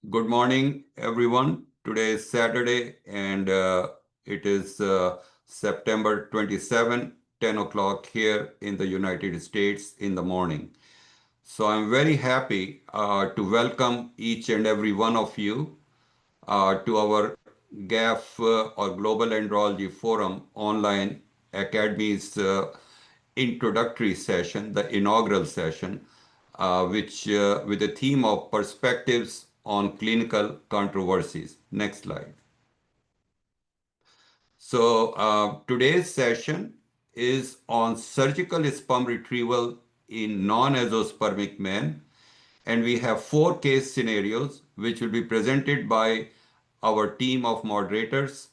Good morning, everyone. Today is Saturday, and it is September 27, 10 o'clock here in the United States in the morning. So I'm very happy to welcome each and every one of you to our GAF or Global Andrology Forum online Academy's introductory session, the inaugural session, which with the theme of perspectives on clinical controversies. Next slide. So today's session is on surgical sperm retrieval in non-azoospermic men, and we have 4 case scenarios which will be presented by our team of moderators,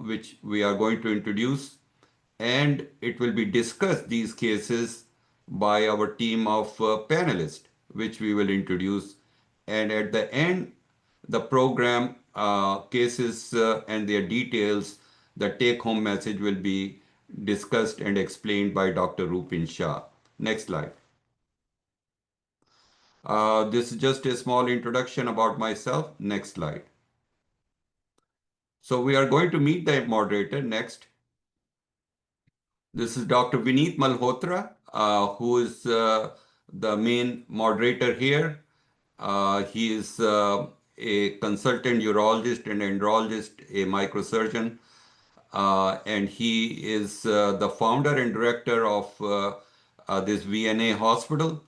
which we are going to introduce, and it will be discussed these cases by our team of panelists, which we will introduce. And at the end, the program cases and their details, the take-home message will be discussed and explained by Dr. Rupin Shah. Next slide. This is just a small introduction about myself. Next slide. So we are going to meet the moderator next. This is Dr. Vineet Malhotra, who is the main moderator here. He is a consultant urologist and andrologist, a microsurgeon, and he is the founder and director of this VNA hospital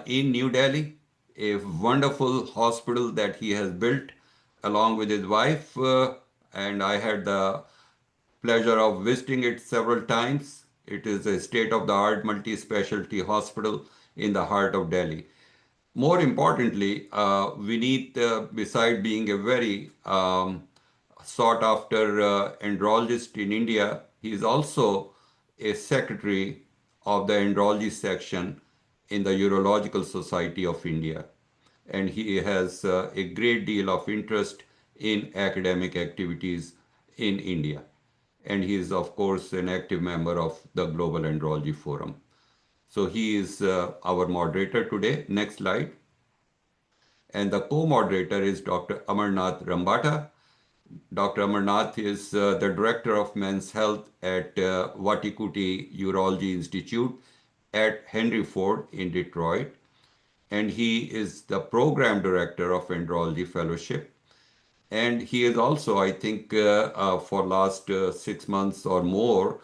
in New Delhi, a wonderful hospital that he has built along with his wife. And I had the pleasure of visiting it several times. It is a state-of-the-art multi-specialty hospital in the heart of Delhi. More importantly, Vineet, beside being a very sought after andrologist in India, he is also a secretary of the andrology section in the Urological Society of India. And he has a great deal of interest in academic activities in India. And he is, of course, an active member of the Global Andrology Forum. So he is our moderator today. Next slide. And the co-moderator is Dr. Amarnath Rambata. Dr. Amarnath is the Director of Men's Health at Vatikuti Urology Institute at Henry Ford in Detroit. And he is the Program Director of Andrology Fellowship. And he is also, I think, for last 6 months or more,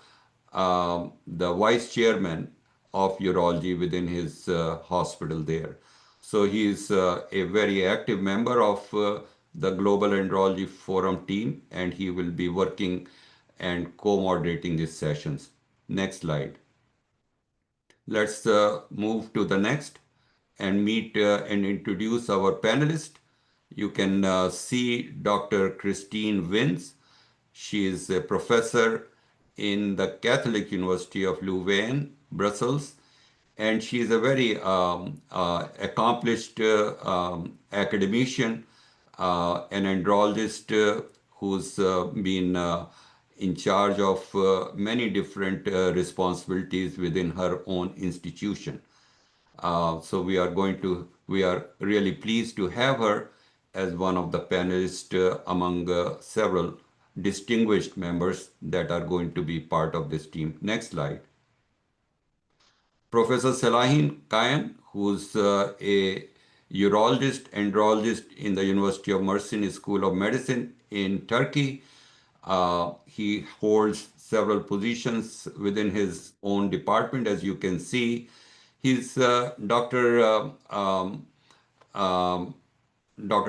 the Vice Chairman of Urology within his hospital there. So he is a very active member of the Global Andrology Forum team, and he will be working and co-moderating these sessions. Next slide. Let's move to the next and meet and introduce our panelist. You can see Dr. Christine Wins. She is a professor in the Catholic University of Louvain, Brussels, and she is a very accomplished academician, an andrologist who's been in charge of many different responsibilities within her own institution. So we are really pleased to have her as one of the panelists among several distinguished members that are going to be part of this team. Next slide. Professor Selahin Kayan, who's a urologist, andrologist in the University of Mersin School of Medicine in Turkey. He holds several positions within his own department, as you can see. He's Dr.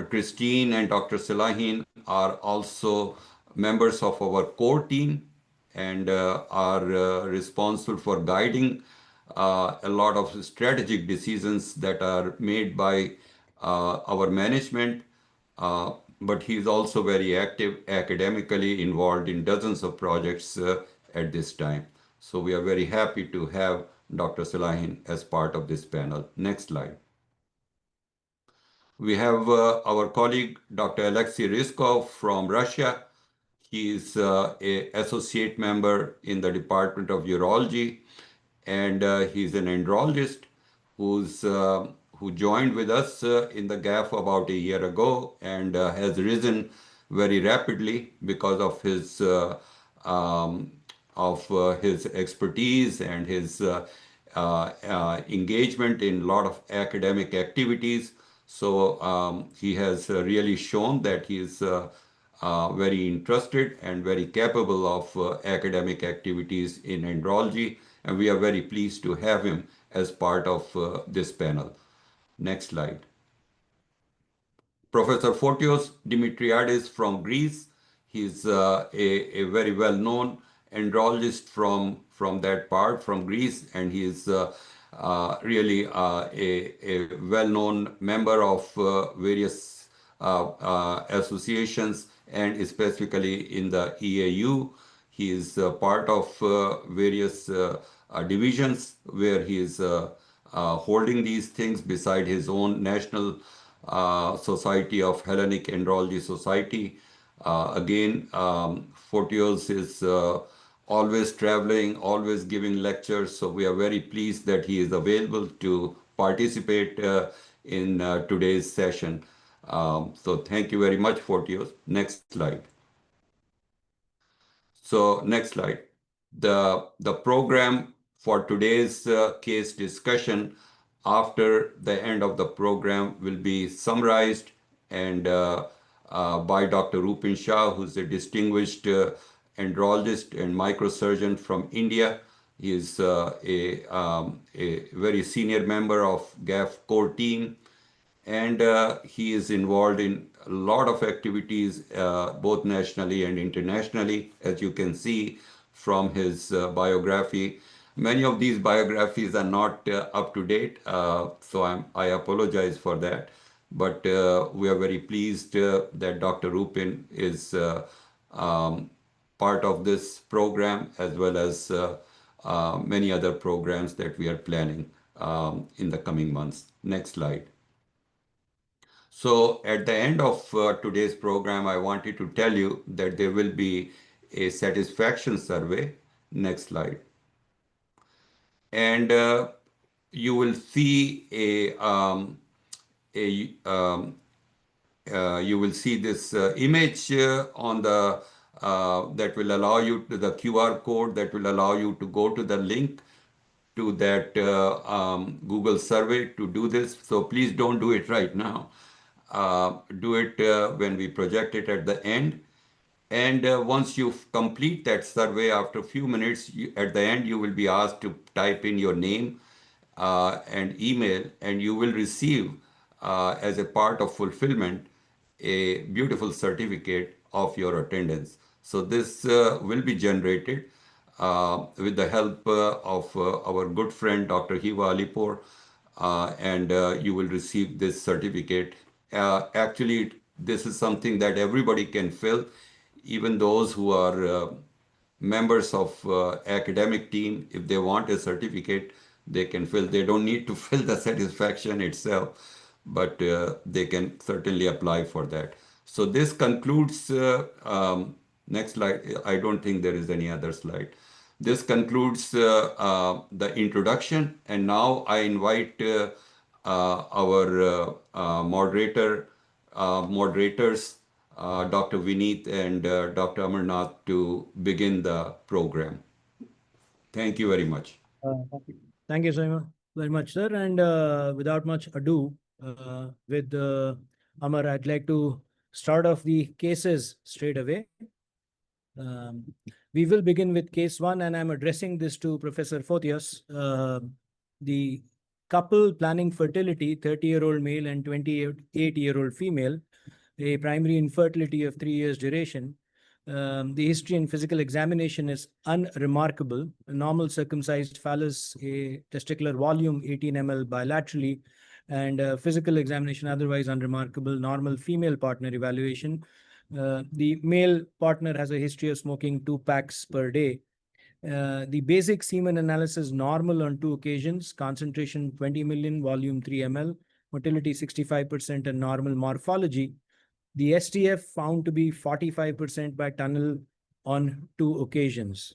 Christine and Dr. Selahin are also members of our core team and are responsible for guiding a lot of strategic decisions that are made by our management. But he's also very active academically, involved in dozens of projects at this time. So we are very happy to have Dr. Selahin as part of this panel. Next slide. We have our colleague, Dr. Alexei Ryzkov from Russia. He is an associate member in the Department of Urology, and he's an andrologist who joined with us in the GAF about a year ago and has risen very rapidly because um, of his expertise and his engagement in a lot of academic activities. So he has really shown that he is very interested and very capable of academic activities in andrology, and we are very pleased to have him as part of this panel. Next slide. Professor Fotios Dimitriadis from Greece. He's a very well-known andrologist from that part, from Greece, and he is really a well-known member of various associations, and specifically in the EAU. He is part of various divisions where he is holding these things beside his own national Society of Hellenic Andrology Society. Again, Fotios is always traveling, always giving lectures, so we are very pleased that he is available to participate in today's session. So thank you very much, Fotios. Next slide. So next slide. The program for today's case discussion after the end of the program will be summarized and by Dr. Rupin Shah, who's a distinguished andrologist and microsurgeon from India. He is a very senior member of GAF core team, and he is involved in a lot of activities, both nationally and internationally, as you can see from his biography. Many of these biographies are not up to date, so I apologize for that. But we are very pleased that Dr. Rupin is part of this program, as well as many other programs that we are planning in the coming months. Next slide. So at the end of today's program, I wanted to tell you that there will be a satisfaction survey. Next slide. And you will see you will see this image on the that will allow you to the QR code that will allow you to go to the link to that Google survey to do this. So please don't do it right now. Do it when we project it at the end. And once you complete that survey, after a few minutes, at the end, you will be asked to type in your name and email, and you will receive, as a part of fulfillment, a beautiful certificate of your attendance. So this will be generated with the help of our good friend, Dr. Hiva Alipur, and you will receive this certificate. Actually, this is something that everybody can fill, even those who are members of academic team. If they want a certificate, they can fill. They don't need to fill the satisfaction itself, but they can certainly apply for that. So this concludes, next slide. I don't think there is any other slide. This concludes the introduction, and now I invite our moderators, Dr. Vineet and Dr. Amarnath, to begin the program. Thank you very much. Thank you so very much, sir. And without much ado, with Amar, I'd like to start off the cases straight away. We will begin with case 1, and I'm addressing this to Professor Fotios. The couple planning fertility, 30-year-old male and 28-year-old female, a primary infertility of 3 years duration. The history and physical examination is unremarkable. A normal circumcised phallus, a testicular volume 18 ml bilaterally, and physical examination otherwise unremarkable. Normal female partner evaluation. The male partner has a history of smoking 2 packs per day. The basic semen analysis normal on 2 occasions. Concentration 20 million, volume 3 ml. Motility 65% and normal morphology. The STF found to be 45% by tunnel on 2 occasions.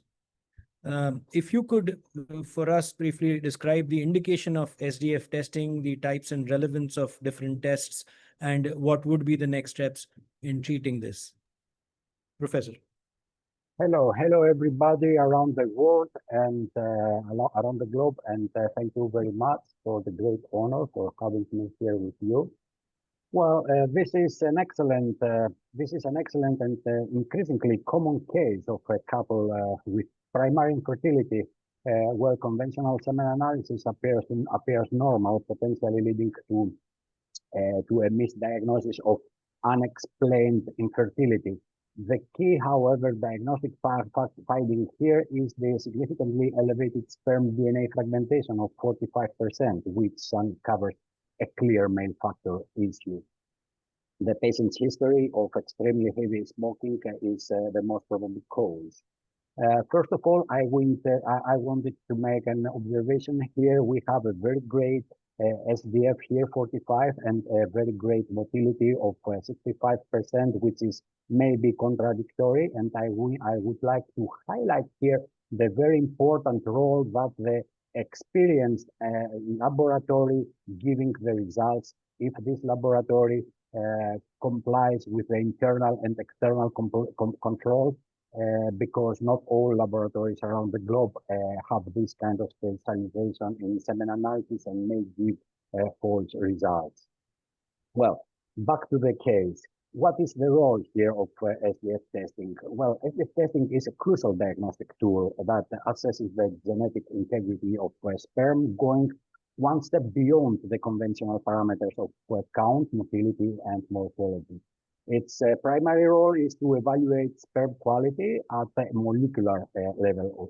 If you could, for us, briefly describe the indication of SDF testing, the types and relevance of different tests, and what would be the next steps in treating this. Professor. Hello everybody around the world and around the globe, and thank you very much for the great honor for having me here with you. Well, this is an excellent and increasingly common case of a couple with primary infertility, where conventional semen analysis appears normal, potentially leading to a misdiagnosis of unexplained infertility. The key, however, diagnostic finding here is the significantly elevated sperm DNA fragmentation of 45%, which uncovers a clear male factor issue. The patient's history of extremely heavy smoking is the most probable cause. First of all, I wanted to make an observation here. We have a very great SDF here, 45, and a very great motility of 65%, which is maybe contradictory. And I would like to highlight here the very important role that the experienced laboratory giving the results. If this laboratory complies with the internal and external controls, because not all laboratories around the globe have this kind of specialization in semen analysis and may give false results. Well, back to the case. What is the role here of SDF testing? Well, SDF testing is a crucial diagnostic tool that assesses the genetic integrity of sperm, going one step beyond the conventional parameters of count, motility, and morphology. Its primary role is to evaluate sperm quality at a molecular level.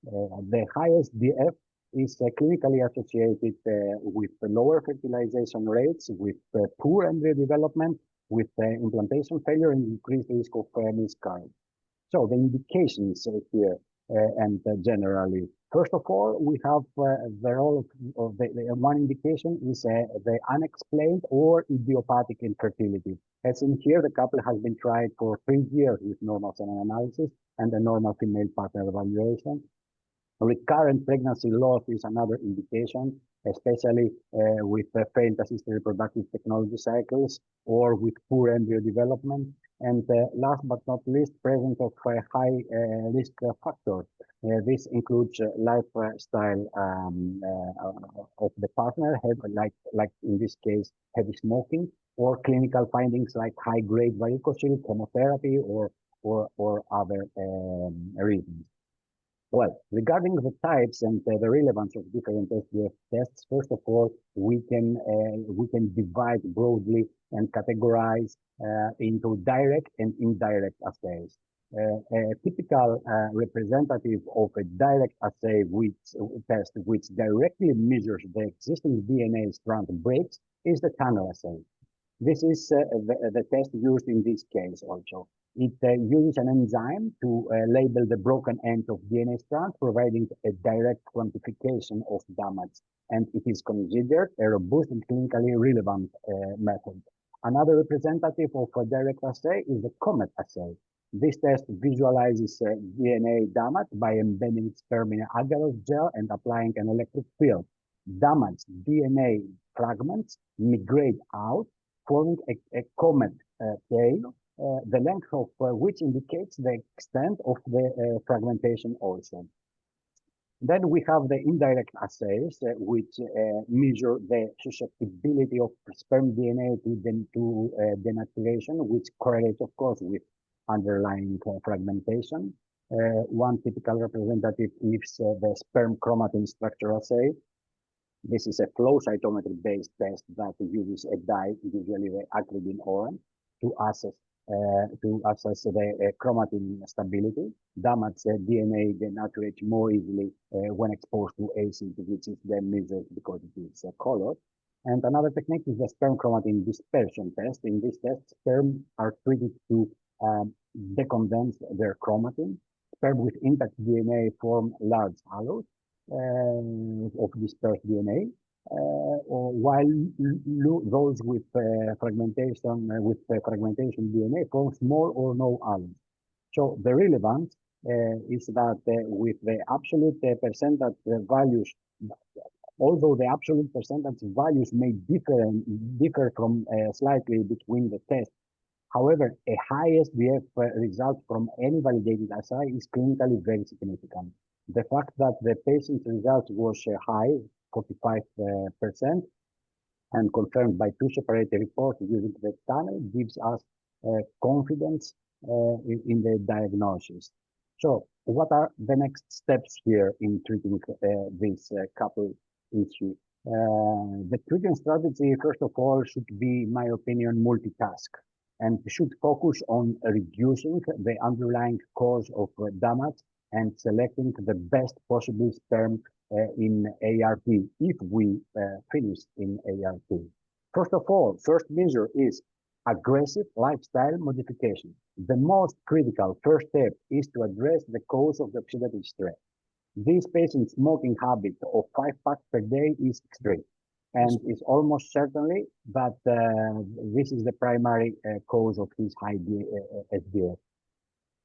The highest DF is clinically associated with lower fertilization rates, with poor embryo development, with implantation failure, and increased risk of miscarriage. So the indications here and generally, first of all, we have the role of the one indication is the unexplained or idiopathic infertility. As in here, the couple has been tried for 3 years with normal semen analysis and a normal female partner evaluation. Recurrent pregnancy loss is another indication, especially with failed assisted reproductive technology cycles or with poor embryo development. And last but not least, presence of high risk factors. This includes lifestyle of the partner, like in this case, heavy smoking, or clinical findings like high-grade varicocele, chemotherapy, or other reasons. Well, regarding the types and the relevance of different SDF tests, first of all, we can divide broadly and categorize into direct and indirect assays. A typical representative of a direct assay test which directly measures the existing DNA strand breaks is the tunnel assay. This is the test used in this case also. It uses an enzyme to label the broken end of DNA strand, providing a direct quantification of damage, and it is considered a robust and clinically relevant method. Another representative of a direct assay is the comet assay. This test visualizes DNA damage by embedding sperm in agar gel and applying an electric field. Damaged DNA fragments migrate out, forming a comet tail, the length of which indicates the extent of the fragmentation also. Then we have the indirect assays, which measure the susceptibility of sperm DNA to denaturation, which correlates, of course, with underlying fragmentation. One typical representative is the sperm chromatin structure assay. This is a flow cytometry-based test that uses a dye, usually the acridine orange, to assess the chromatin stability. Damaged DNA denaturates more easily when exposed to acid, which is then measured because it is colored. And another technique is the sperm chromatin dispersion test. In this test, sperm are treated to decondense their chromatin. Sperm with intact DNA form large halos of dispersed DNA, while those with fragmentation DNA form small or no halos. So the relevance is that with the absolute percentage values, although the absolute percentage values may differ from slightly between the tests, however, a high SDF result from any validated assay is clinically very significant. The fact that the patient's result was high, 45%, and confirmed by two separate reports using the tunnel gives us confidence in the diagnosis. So what are the next steps here in treating this couple issue? The treatment strategy, first of all, should be, in my opinion, multitask and should focus on reducing the underlying cause of damage and selecting the best possible sperm in ART if we finish in ART. First of all, first measure is aggressive lifestyle modification. The most critical first step is to address the cause of the oxidative stress. This patient's smoking habit of 5 packs per day is extreme, and it's almost certainly that this is the primary cause of his high SDF.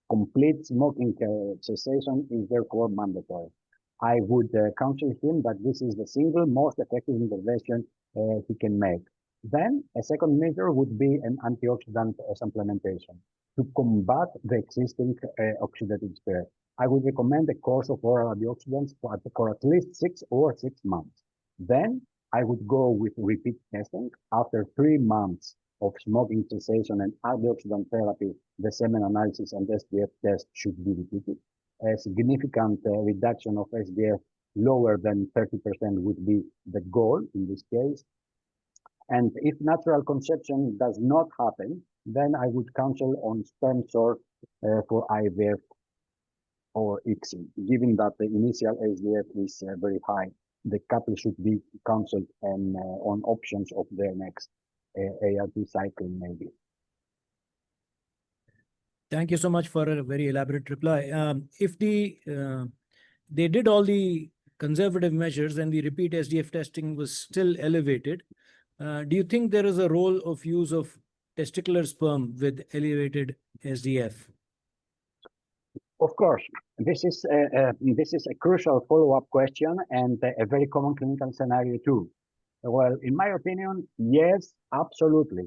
Complete smoking cessation is therefore mandatory. I would counsel him that this is the single most effective intervention he can make. Then a second measure would be an antioxidant supplementation to combat the existing oxidative stress. I would recommend a course of oral antioxidants for at least 6 months. Then I would go with repeat testing. After 3 months of smoking cessation and antioxidant therapy, the semen analysis and SDF test should be repeated. A significant reduction of SDF lower than 30% would be the goal in this case. And if natural conception does not happen, then I would counsel on sperm source for IVF or ICSI. Given that the initial SDF is very high, the couple should be counseled on options of their next ART cycle maybe. Thank you so much for a very elaborate reply. If they did all the conservative measures and the repeat SDF testing was still elevated, do you think there is a role of use of testicular sperm with elevated SDF? Of course, this is a crucial follow-up question and a very common clinical scenario too. Well, in my opinion, yes, absolutely.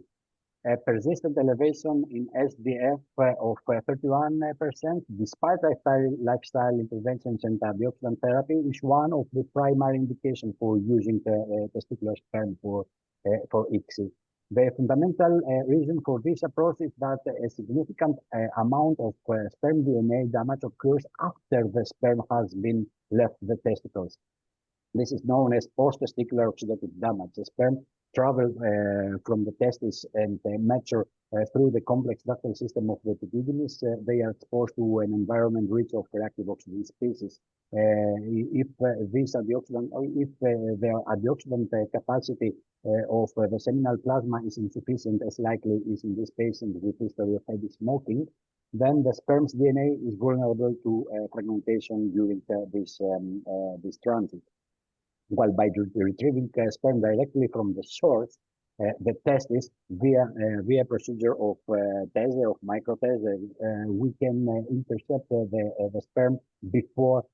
A persistent elevation in SDF of 31%, despite lifestyle interventions and antioxidant therapy, is one of the primary indications for using testicular sperm for ICSI. The fundamental reason for this approach is that a significant amount of sperm DNA damage occurs after the sperm has been left the testicles. This is known as post-testicular oxidative damage. The sperm travel from the testes and mature through the complex ductal system of the epididymis. They are exposed to an environment rich of reactive oxygen species. If this antioxidant, if the antioxidant capacity of the seminal plasma is insufficient, as likely is in this patient with history of heavy smoking, then the sperm's DNA is vulnerable to fragmentation during this transit. While by retrieving sperm directly from the source, the testis via procedure of TESE, of micro-TESE, we can intercept the sperm before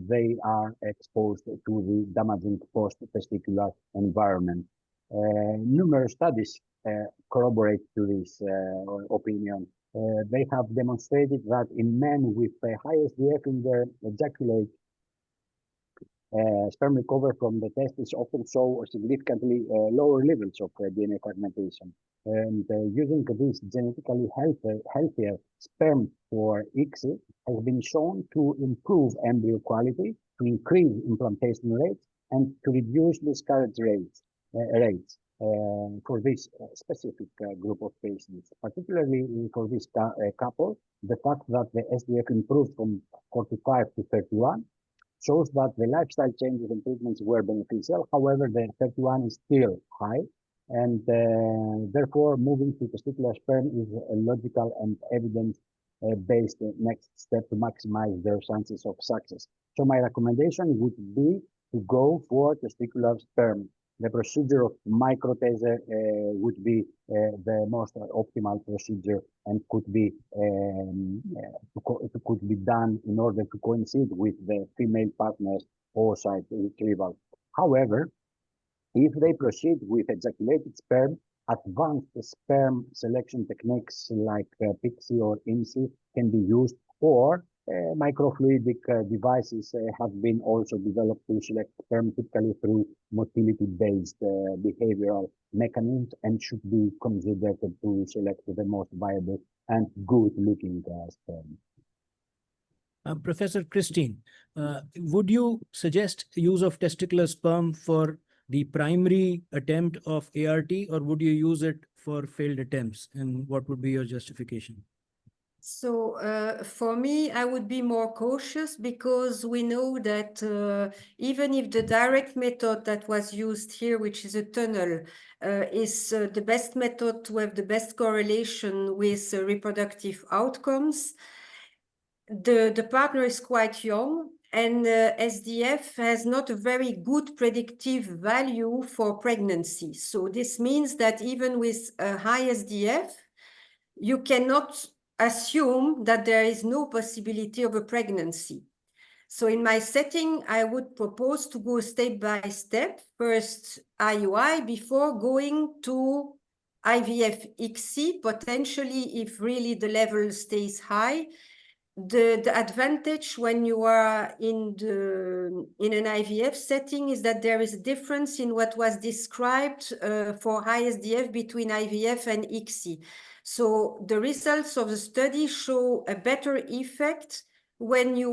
they are exposed to the damaging post-testicular environment. Numerous studies corroborate to this opinion. They have demonstrated that in men with high SDF in their ejaculate, sperm recover from the testes often show significantly lower levels of DNA fragmentation. And using this genetically healthier sperm for ICSI has been shown to improve embryo quality, to increase implantation rates, and to reduce miscarriage rates for this specific group of patients. Particularly for this couple, the fact that the SDF improved from 45 to 31 shows that the lifestyle changes and treatments were beneficial. However, the 31 is still high, and therefore moving to testicular sperm is a logical and evidence-based next step to maximize their chances of success. So my recommendation would be to go for testicular sperm. the procedure of microtaser would be the most optimal procedure and could be done in order to coincide with the female partner's oocyte retrieval. However, if they proceed with ejaculated sperm, advanced sperm selection techniques like PIXI or IMSI can be used, or microfluidic devices have been also developed to select sperm, typically through motility-based behavioral mechanisms, and should be considered to select the most viable and good-looking sperm. Professor Christine, would you suggest use of testicular sperm for the primary attempt of ART, or would you use it for failed attempts? And what would be your justification? So for me, I would be more cautious, because we know that even if the direct method that was used here, which is a tunnel, is the best method to have the best correlation with reproductive outcomes, the partner is quite young, and SDF has not a very good predictive value for pregnancy. So this means that even with a high SDF, you cannot assume that there is no possibility of a pregnancy. So in my setting, I would propose to go step by step, first IUI before going to IVF-ICSI, potentially if really the level stays high. The advantage when you are in an IVF setting is that there is a difference in what was described for high SDF between IVF and ICSI. So the results of the study show a better effect when you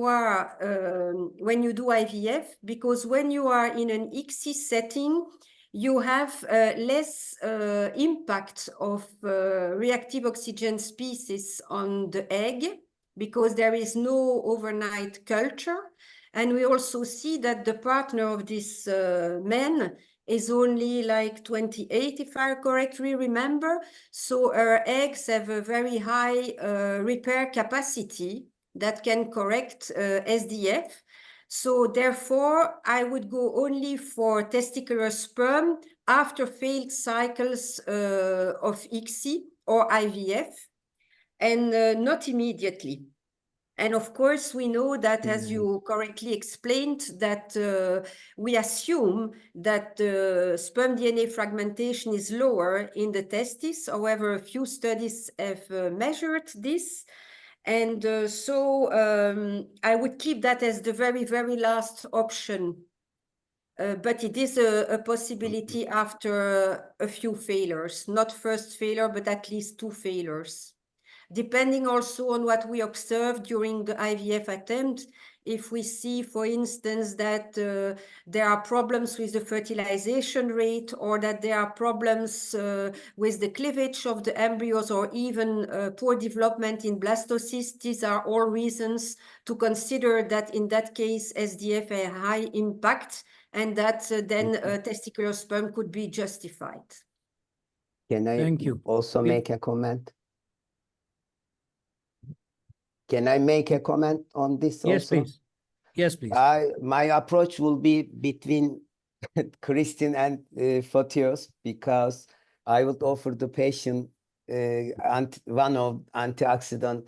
do IVF, because when you are in an ICSI setting, you have less impact of reactive oxygen species on the egg, because there is no overnight culture. And we also see that the partner of this man is only like 28, if I correctly remember. So her eggs have a very high repair capacity that can correct SDF. So therefore, I would go only for testicular sperm after failed cycles of ICSI or IVF, and not immediately. And of course, we know that, as you correctly explained, that we assume that sperm DNA fragmentation is lower in the testis. However, a few studies have measured this. And so I would keep that as the very, very last option. But it is a possibility after a few failures, not first failure, but at least 2 failures. Depending also on what we observe during the IVF attempt, if we see, for instance, that there are problems with the fertilization rate, or that there are problems with the cleavage of the embryos, or even poor development in blastocysts, these are all reasons to consider that in that case SDF a high impact, and that then testicular sperm could be justified. Can I Thank you. also make a comment? Can I make a comment on this Yes, also? please. Yes, please. My approach will be between Christine and Fotios, because I would offer the patient one of antioxidant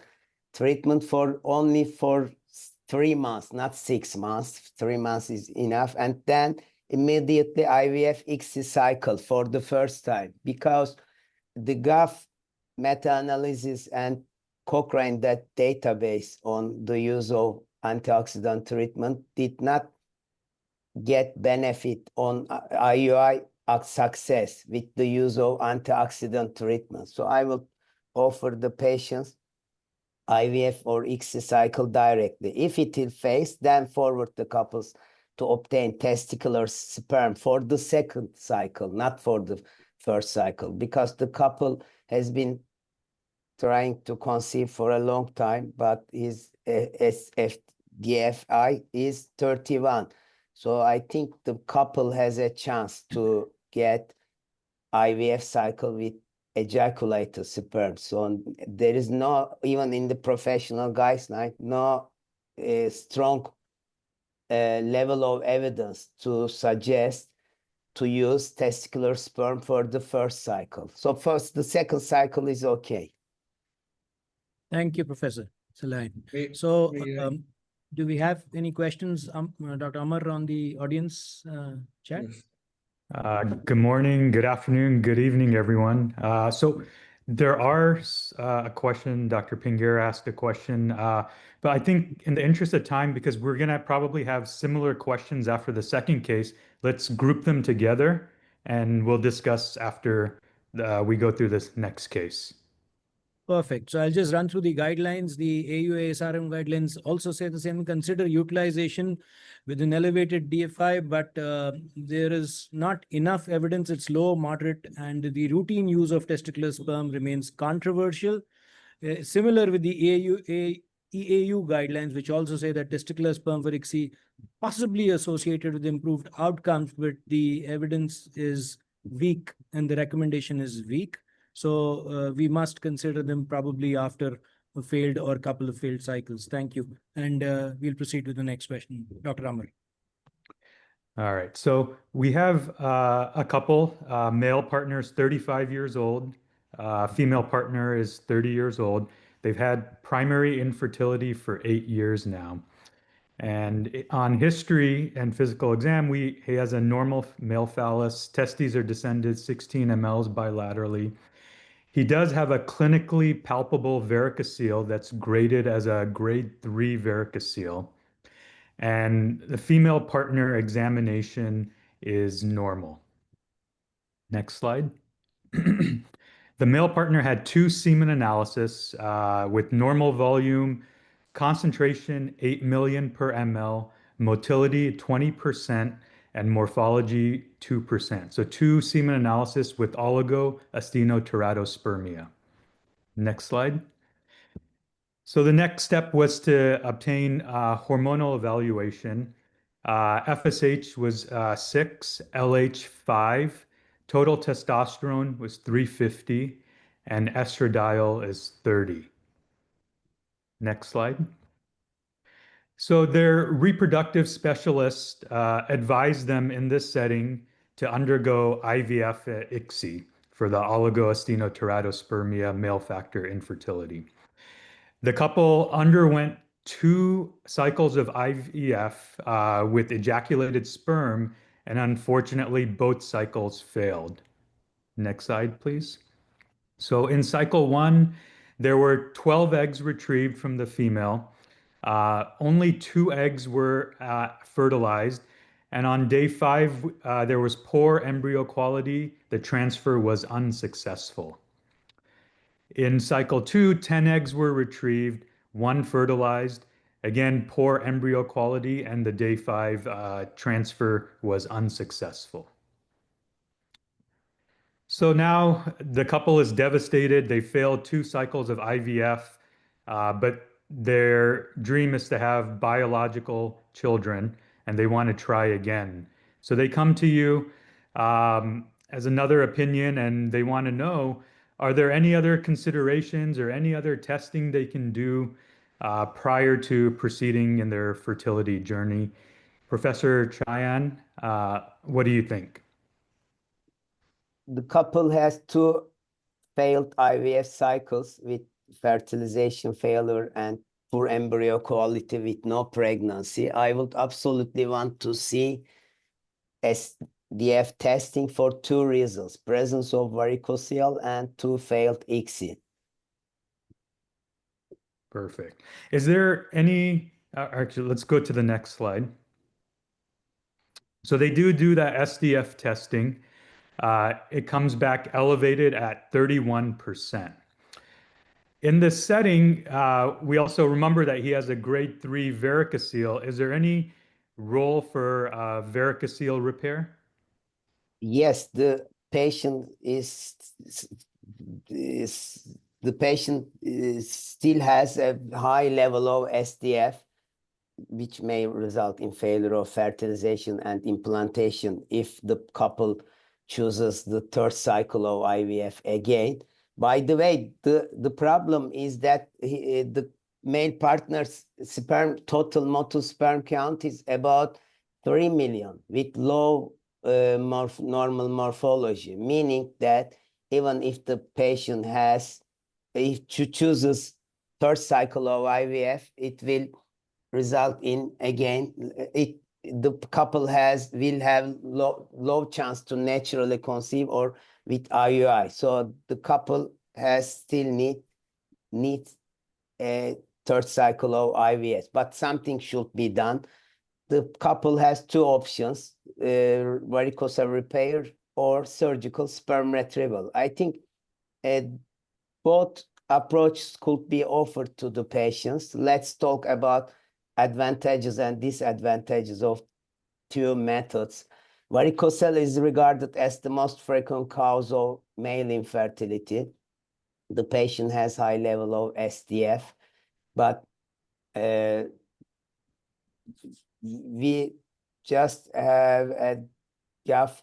treatment for only for 3 months, not 6 months. 3 months is enough, and then immediately IVF ICSI cycle for the first time, because the GAF meta-analysis and Cochrane, that database on the use of antioxidant treatment, did not get benefit on IUI success with the use of antioxidant treatment. So I will offer the patients IVF or ICSI cycle directly. If it will fail, then forward the couples to obtain testicular sperm for the second cycle, not for the first cycle, because the couple has been trying to conceive for a long time, but his SFDFI is 31. So I think the couple has a chance to get IVF cycle with ejaculated sperm. So there is no, even in the professional guideline, no strong level of evidence to suggest to use testicular sperm for the first cycle. So first, the second cycle is okay. Thank you, Professor Saline. May- So, may I- do we have any questions, Dr. Amar, on the audience chat? Yes. Good morning, good afternoon, good evening, everyone. So there are a question, Dr. Pingier asked a question, but I think in the interest of time, because we're going to probably have similar questions after the second case, let's group them together and we'll discuss after we go through this next case. Perfect. So I'll just run through the guidelines. The AUA SRM guidelines also say the same. Consider utilization with an elevated DFI, but there is not enough evidence. It's low, moderate, and the routine use of testicular sperm remains controversial. Similar with the EAU guidelines, which also say that testicular sperm for ICSI possibly associated with improved outcomes, but the evidence is weak and the recommendation is weak. So we must consider them probably after a failed or couple of failed cycles. Thank you. And we'll proceed with the next question. Dr. Amar. All right, so we have a couple, male partners, 35 years old, female partner is 30 years old. They've had primary infertility for 8 years now. And on history and physical exam, he has a normal male phallus, testes are descended 16 mLs bilaterally. He does have a clinically palpable varicocele that's graded as a grade 3 varicocele. And the female partner examination is normal. Next slide. The male partner had 2 semen analysis with normal volume, concentration 8 million per ml, motility 20%, and morphology 2%. So 2 semen analysis with oligoasteroteratospermia. Next slide. So the next step was to obtain hormonal evaluation. FSH was 6, LH 5, total testosterone was 350, and estradiol is 30. Next slide. So their reproductive specialist advised them in this setting to undergo IVF at ICSI for the oligoasteroteratospermia male factor infertility. The couple underwent 2 cycles of IVF with ejaculated sperm, and unfortunately, both cycles failed. Next slide, please. So in cycle 1, there were 12 eggs retrieved from the female. Only 2 eggs were fertilized, and on day 5, there was poor embryo quality. The transfer was unsuccessful. In cycle 2, 10 eggs were retrieved, 1 fertilized. Again, poor embryo quality, and the day 5 transfer was unsuccessful. So now the couple is devastated. They failed 2 cycles of IVF, but their dream is to have biological children, and they want to try again. So they come to you as another opinion, and they want to know, are there any other considerations or any other testing they can do prior to proceeding in their fertility journey? Professor Chayan, what do you think? The couple has 2 failed IVF cycles with fertilization failure and poor embryo quality with no pregnancy. I would absolutely want to see SDF testing for 2 reasons: presence of varicocele and 2 failed ICSI. Perfect. Is there any, actually, let's go to the next slide. So they do that SDF testing. It comes back elevated at 31%. In this setting, we also remember that he has a grade 3 varicocele. Is there any role for varicocele repair? Yes, the patient still has a high level of SDF, which may result in failure of fertilization and implantation if the couple chooses the 3rd cycle of IVF again. By the way, the problem is that the male partner's total motile sperm count is about 3 million with low normal morphology, meaning that even if the patient if chooses third cycle of IVF, it will result in, again, the couple will have low chance to naturally conceive or with IUI. So the couple still needs a third cycle of IVF, but something should be done. The couple has two options, varicocele repair or surgical sperm retrieval. I think both approaches could be offered to the patients. Let's talk about advantages and disadvantages of two methods. Varicocele is regarded as the most frequent cause of male infertility. The patient has high level of SDF, but we just have a GAF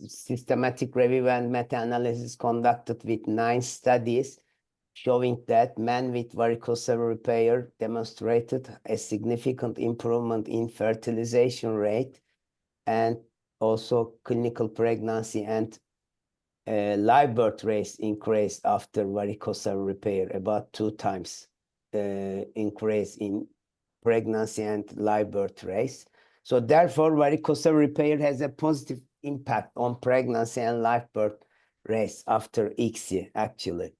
systematic review and meta-analysis conducted with 9 studies showing that men with varicocele repair demonstrated a significant improvement in fertilization rate and also clinical pregnancy and live birth rates increased after varicocele repair, about 2 times increase in pregnancy and live birth rates. So therefore, varicocele repair has a positive impact on pregnancy and live birth rates after ICSI, actually.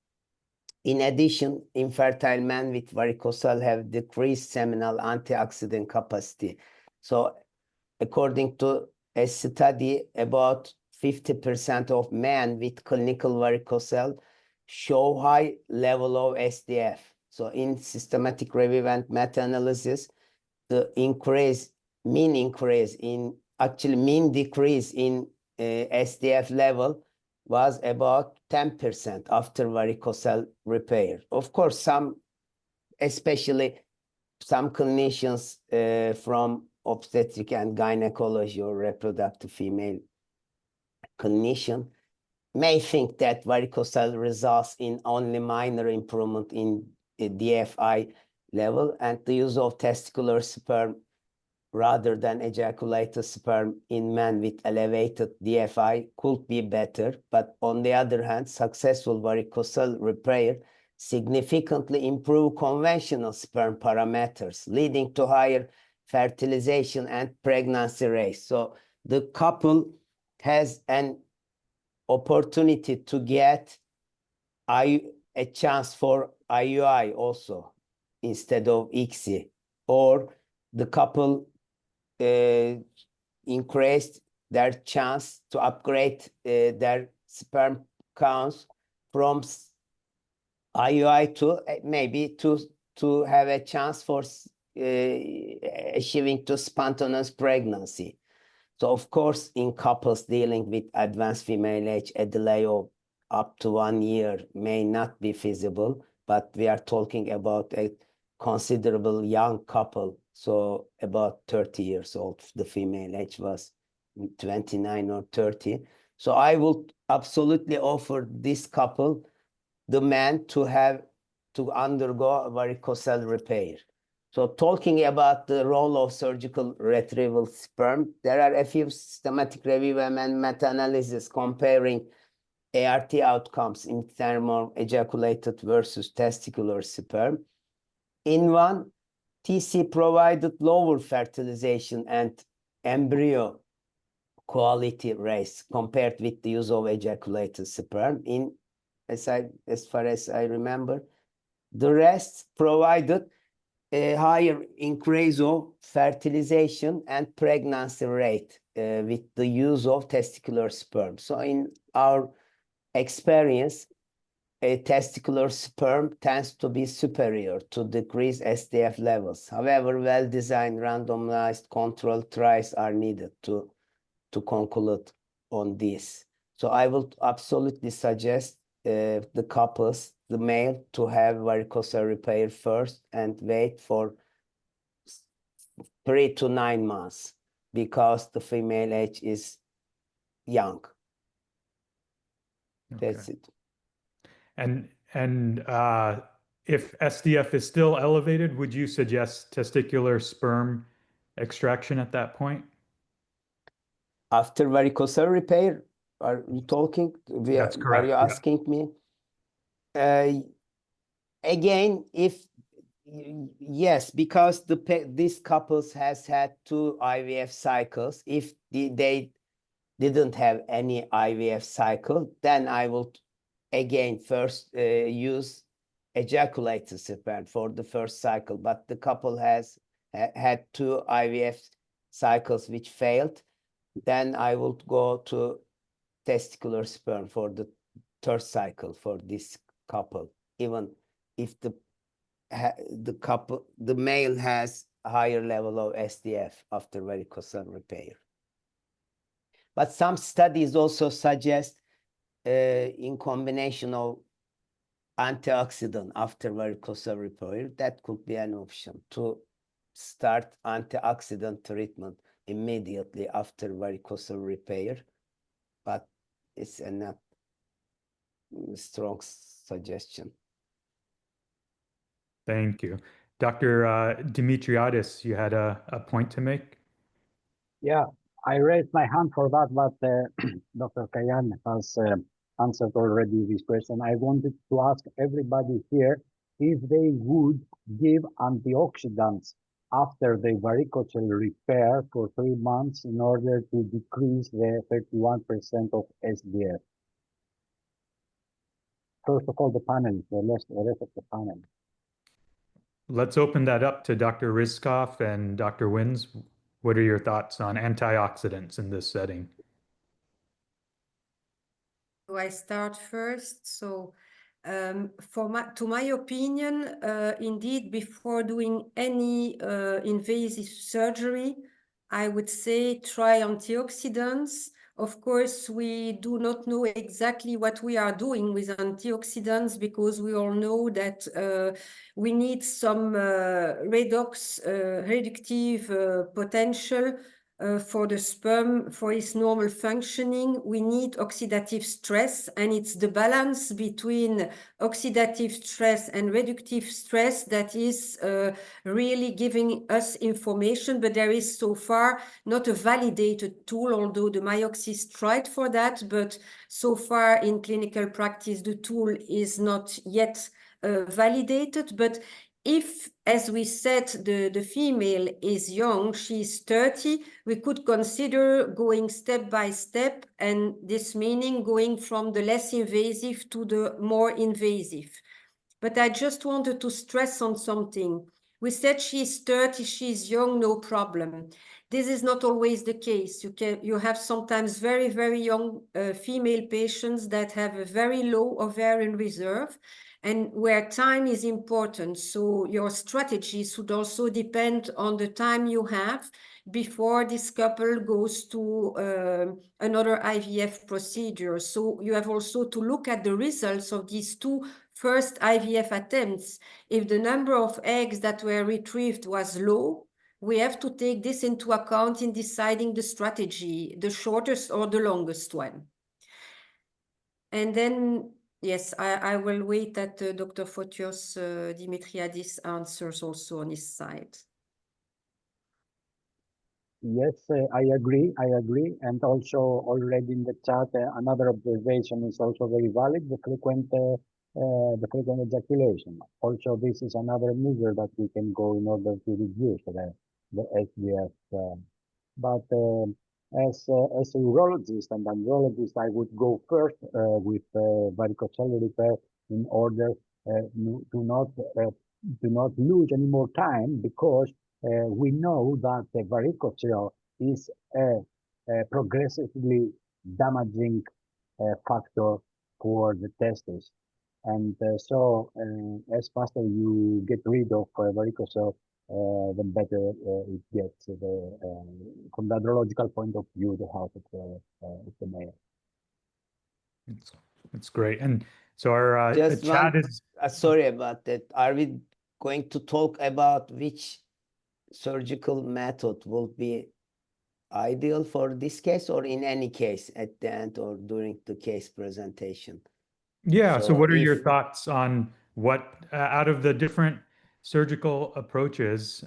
In addition, infertile men with varicocele have decreased seminal antioxidant capacity. So according to a study, about 50% of men with clinical varicocele show high level of SDF. So in systematic review and meta-analysis, the mean decrease in SDF level was about 10% after varicocele repair. Of course, especially some clinicians from obstetric and gynecology or reproductive female clinician may think that varicocele results in only minor improvement in DFI level, and the use of testicular sperm rather than ejaculated sperm in men with elevated DFI could be better. But on the other hand, successful varicocele repair significantly improve conventional sperm parameters, leading to higher fertilization and pregnancy rates. So the couple has an opportunity to get a chance for IUI also instead of ICSI, or the couple increased their chance to upgrade their sperm counts from IUI to maybe to have a chance for achieving to spontaneous pregnancy. So of course, in couples dealing with advanced female age, a delay of up to 1 year may not be feasible, but we are talking about a considerable young couple. So about 30 years old, the female age was 29 or 30. So I would absolutely offer this couple, the man, to undergo varicocele repair. So talking about the role of surgical retrieval sperm, there are a few systematic review and meta-analysis comparing ART outcomes in terms of ejaculated versus testicular sperm. In one, TC provided lower fertilization and embryo quality rates compared with the use of ejaculated sperm. As far as I remember, the rest provided a higher increase of fertilization and pregnancy rate with the use of testicular sperm. So in our experience, a testicular sperm tends to be superior to decreased SDF levels. However, well-designed randomized controlled trials are needed to conclude on this. So I will absolutely suggest the couples, the male, to have varicocele repair first and wait for 3 to 9 months because the female age is young. That's it. And if SDF is still elevated, would you suggest testicular sperm extraction at that point? After varicocele repair, are you talking? That's Are correct, you yeah. asking me? Again, if yes, because these couples has had 2 IVF cycles. If they didn't have any IVF cycle, then I will again first use ejaculated sperm for the first cycle. But the couple has had 2 IVF cycles which failed, then I will go to testicular sperm for the 3rd cycle for this couple, even if the male has a higher level of SDF after varicocele repair. But some studies also suggest in combination of antioxidant after varicocele repair, that could be an option to start antioxidant treatment immediately after varicocele repair. But it's a not strong suggestion. Thank you. Dr. Dimitriadis, you had a point to make? Yeah, I raised my hand for that, but Dr. Kayan has answered already this question. I wanted to ask everybody here if they would give antioxidants after the varicocele repair for 3 months in order to decrease the 31% of SDF. First of all, the panel, the rest of the panel. Let's open that up to Dr. Rizkov and Dr. Wins. What are your thoughts on antioxidants in this setting? So I start first. So to my opinion, indeed, before doing any invasive surgery, I would say try antioxidants. Of course, we do not know exactly what we are doing with antioxidants because we all know that we need some reductive potential for the sperm, for its normal functioning. We need oxidative stress, and it's the balance between oxidative stress and reductive stress that is really giving us information, but there is so far not a validated tool, although the Myoxis tried for that, but so far in clinical practice, the tool is not yet validated. But if, as we said, the female is young, she's 30, we could consider going step by step, and this meaning going from the less invasive to the more invasive. But I just wanted to stress on something. We said she's 30, she's young, no problem. This is not always the case. You have sometimes very, very young female patients that have a very low ovarian reserve, and where time is important. So your strategy should also depend on the time you have before this couple goes to another IVF procedure. So you have also to look at the results of these 2 first IVF attempts. If the number of eggs that were retrieved was low, we have to take this into account in deciding the strategy, the shortest or the longest one. And then, yes, I will wait that Dr. Fotios Dimitriadis answers also on his side. Yes, I agree. And also already in the chat, another observation is also very valid, the frequent ejaculation. Also, this is another measure that we can go in order to reduce the SDF. But as a urologist and andrologist, I would go first with varicocele repair in order to not lose any more time, because we know that the varicocele is a progressively damaging factor for the testes. And so as faster you get rid of varicocele, the better it gets from the andrological point of view, the health of the male. It's great. And so our Just chat is... sorry about that. Are we going to talk about which surgical method will be ideal for this case, or in any case at the end or during the case presentation? Yeah, so what are your if- thoughts on what, out of the different surgical approaches,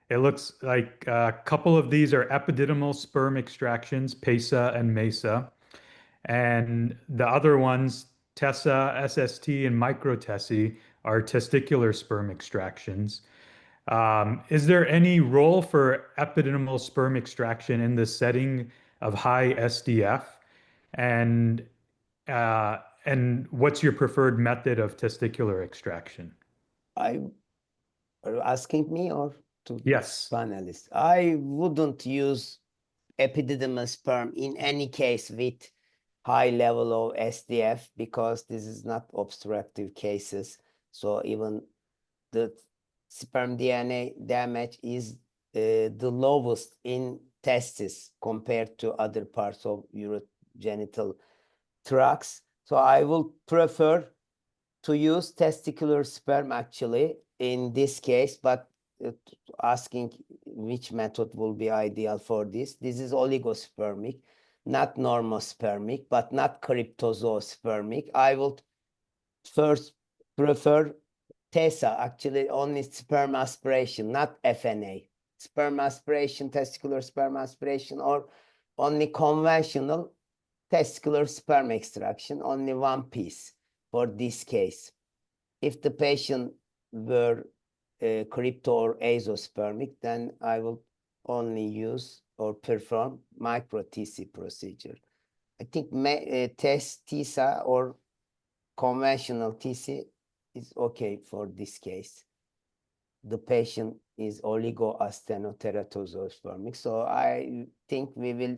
It looks like a couple of these are epididymal sperm extractions, PESA and MESA. And the other ones, TESA, SST, and microtessi, are testicular sperm extractions. Is there any role for epididymal sperm extraction in the setting of high SDF? And what's your preferred method of testicular extraction? Are you asking me or to Yes. panelists? I wouldn't use epididymal sperm in any case with high level of SDF because this is not obstructive cases. So even the sperm DNA damage is the lowest in testis compared to other parts of urogenital tracts. So I will prefer to use testicular sperm actually in this case, but asking which method will be ideal for this. This is oligospermic, not normospermic, but not cryptozoospermic. I will first prefer TESA, actually only sperm aspiration, not FNA. Sperm aspiration, testicular sperm aspiration, or only conventional testicular sperm extraction, only one piece for this case. If the patient were crypto or azoospermic, then I will only use or perform micro TC procedure. I think TESA or conventional TC is okay for this case. The patient is oligoastenoteratozoospermic, so I think we will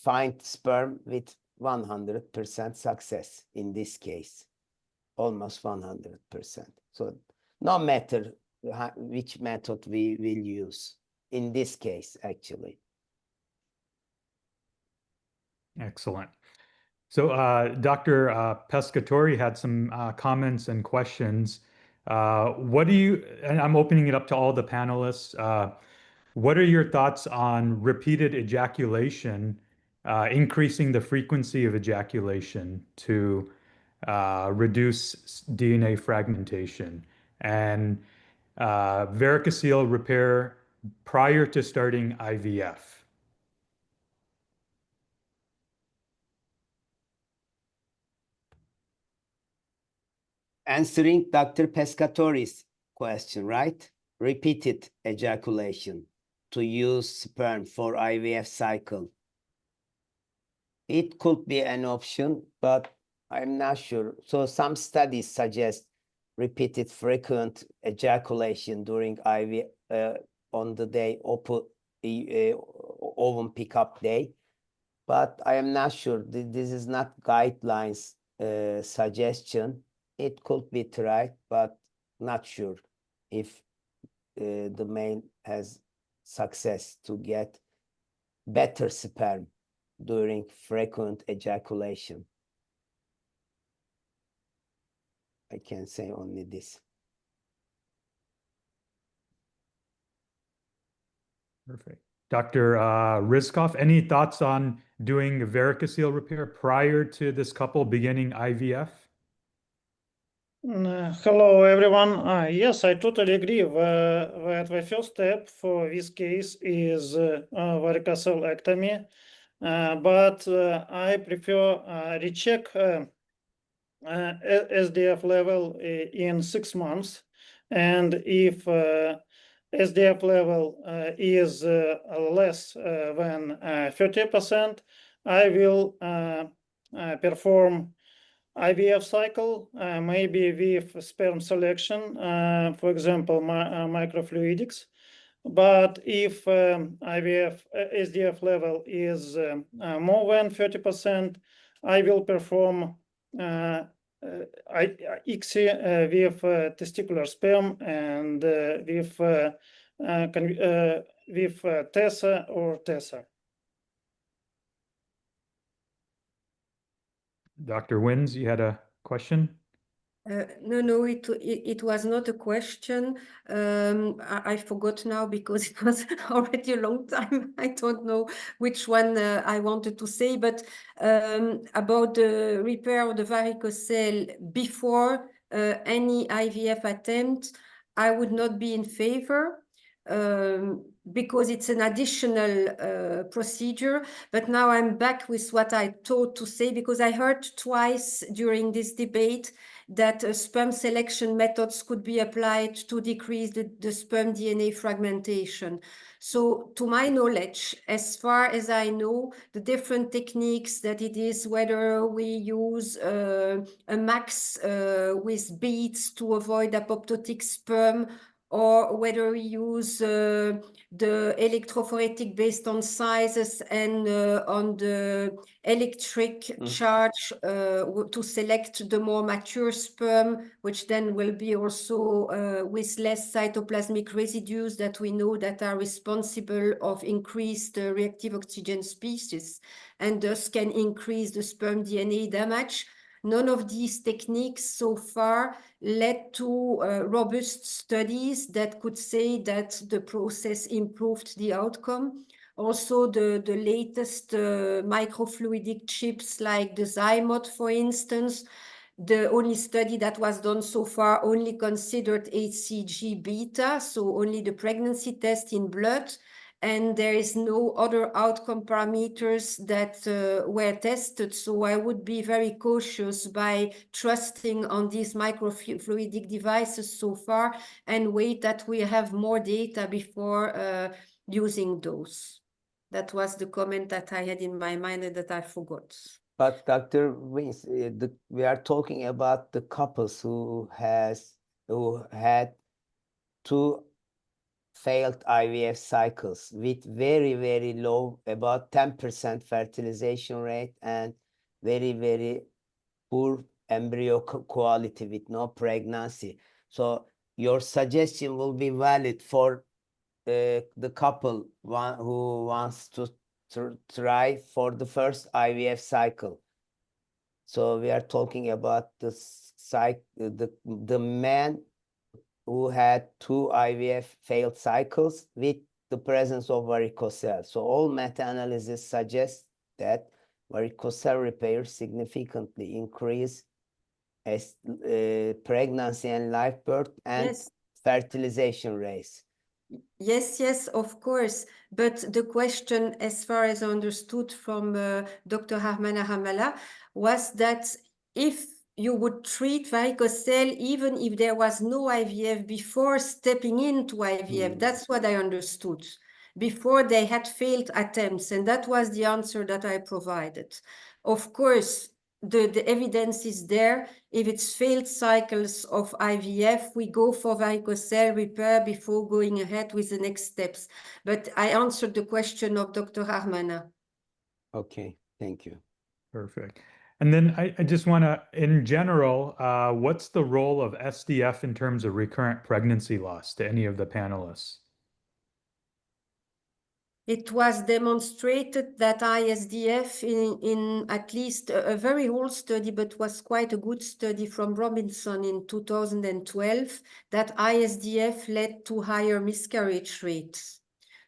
find sperm with 100% success in this case, almost 100%. So no matter which method we will use in this case, actually. Excellent. So Dr. Pescatori had some comments and questions. And I'm opening it up to all the panelists. What are your thoughts on repeated ejaculation, increasing the frequency of ejaculation to reduce DNA fragmentation, and varicocele repair prior to starting IVF? Answering Dr. Pescatori's question, right? Repeated ejaculation to use sperm for IVF cycle. It could be an option, but I'm not sure. So some studies suggest repeated frequent ejaculation during IVF on the day ovum pickup day, but I am not sure. This is not guidelines suggestion. It could be tried, but not sure if the male has success to get better sperm during frequent ejaculation. I can say only this. Perfect. Dr. Rizkov, any thoughts on doing varicocele repair prior to this couple beginning IVF? Hello, everyone. Yes, I totally agree that the first step for this case is varicocelectomy, but I prefer recheck SDF level in 6 months, and if SDF level is less than 30%, I will perform IVF cycle, maybe with sperm selection, for example, microfluidics. But if SDF level is more than 30%, I will perform ICSI with testicular sperm and with TESA or TESA. Dr. Wins, you had a question? No, it was not a question. I forgot now because it was already a long time. I don't know which one I wanted to say, but about the repair of the varicocele before any IVF attempt, I would not be in favor. because it's an additional procedure. But now I'm back with what I thought to say, because I heard twice during this debate that sperm selection methods could be applied to decrease the sperm DNA fragmentation. So to my knowledge, as far as I know, the different techniques that it is, whether we use a max with beads to avoid apoptotic sperm, or whether we use the electrophoretic based on sizes and on the electric charge to select the more mature sperm, which then will be also with less cytoplasmic residues that we know that are responsible of increased reactive oxygen species, and thus can increase the sperm DNA damage. None of these techniques so far led to robust studies that could say that the process improved the outcome. Also, the latest microfluidic chips like the Zymot, for instance, the only study that was done so far only considered HCG beta, so only the pregnancy test in blood. And there is no other outcome parameters that were tested. So I would be very cautious by trusting on these microfluidic devices so far, and wait that we have more data before using those. That was the comment that I had in my mind and that I forgot. But Dr. Vince, we are talking about the couples who had 2 failed IVF cycles with very, very low, about 10% fertilization rate, and very, very poor embryo quality with no pregnancy. So your suggestion will be valid for the couple who wants to try for the first IVF cycle. So we are talking about the man who had 2 IVF failed cycles with the presence of varicocele. So all meta-analysis suggests that varicocele repair significantly increase as pregnancy and live birth and Yes. fertilization rates. Yes, yes, of course. But the question, as far as I understood from Dr. Harmana Hamala, was that if you would treat varicocele even if there was no IVF before stepping into IVF, that's what I understood, before they had failed attempts. And that was the answer that I provided. Of course, the evidence is there. If it's failed cycles of IVF, we go for varicocele repair before going ahead with the next steps. But I answered the question of Dr. Harmana. Okay, thank you. Perfect. And then I just want to, in general, what's the role of SDF in terms of recurrent pregnancy loss to any of the panelists? It was demonstrated that ISDF in at least a very old study, but was quite a good study from Robinson in 2012, that ISDF led to higher miscarriage rates.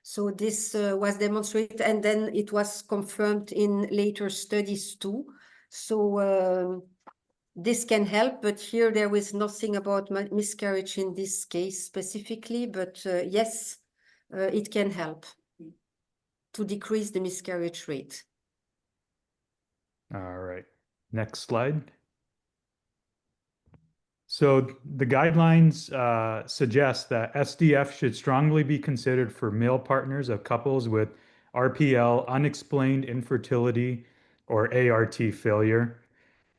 So this was demonstrated, and then it was confirmed in later studies too. So this can help, but here there was nothing about miscarriage in this case specifically, but yes, it can help to decrease the miscarriage rate. All right, next slide. So the guidelines suggest that SDF should strongly be considered for male partners of couples with RPL, unexplained infertility, or ART failure.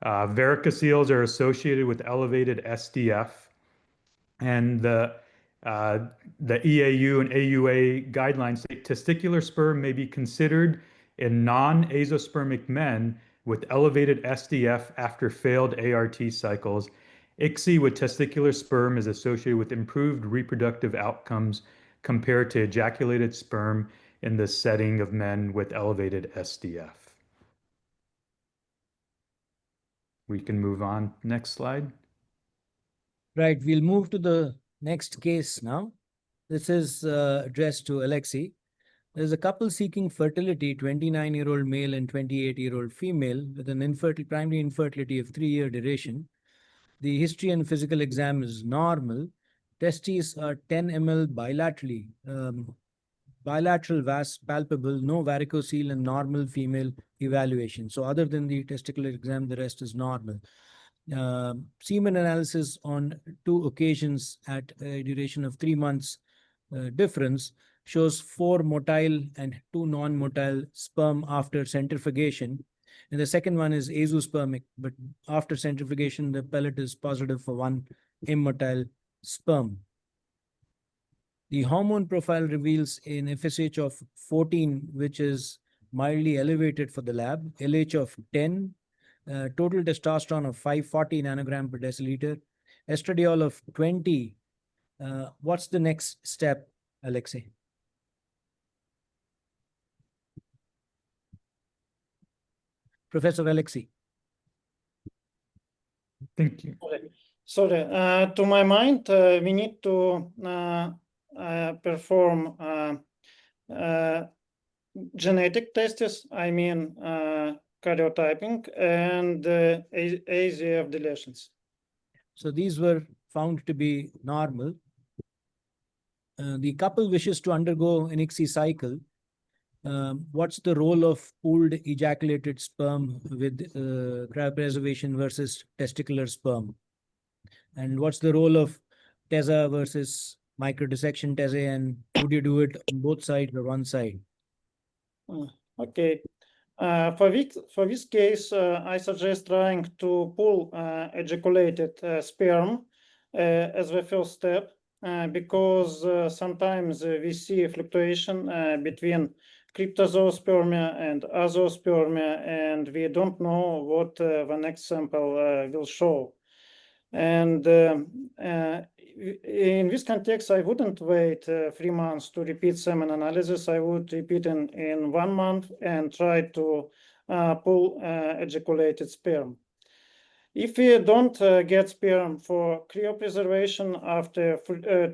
Varicoceles are associated with elevated SDF, and the EAU and AUA guidelines say testicular sperm may be considered in non-azoospermic men with elevated SDF after failed ART cycles. ICSI with testicular sperm is associated with improved reproductive outcomes compared to ejaculated sperm in the setting of men with elevated SDF. We can move on. Next slide. Right, we'll move to the next case now. This is addressed to Alexei. There's a couple seeking fertility, 29-year-old male and 28-year-old female, with an primary infertility of 3-year duration. The history and physical exam is normal. Testes are 10 ml bilaterally. Bilateral vas palpable, no varicocele, and normal female evaluation. So other than the testicular exam, the rest is normal. Semen analysis on 2 occasions at a duration of 3 months difference shows 4 motile and 2 non-motile sperm after centrifugation. And the second one is azoospermic, but after centrifugation, the pellet is positive for 1 immotile sperm. The hormone profile reveals an FSH of 14, which is mildly elevated for the lab, LH of 10, total testosterone of 540 nanogram per deciliter, estradiol of 20. What's the next step, Alexei? Professor Alexei. Thank you. Sorry, to my mind, we need to perform genetic tests, I mean karyotyping and AZF deletions. So these were found to be normal. The couple wishes to undergo an ICSI cycle. What's the role of pooled ejaculated sperm with cryopreservation versus testicular sperm? And what's the role of TESA versus microdissection TESA, and would you do it on both sides or one side? Okay. For this case, I suggest trying to pull ejaculated sperm as the first step, because sometimes we see a fluctuation between cryptozoospermia and azoospermia, and we don't know what the next sample will show. And in this context, I wouldn't wait 3 months to repeat semen analysis. I would repeat in 1 month and try to pull ejaculated sperm. If we don't get sperm for cryopreservation after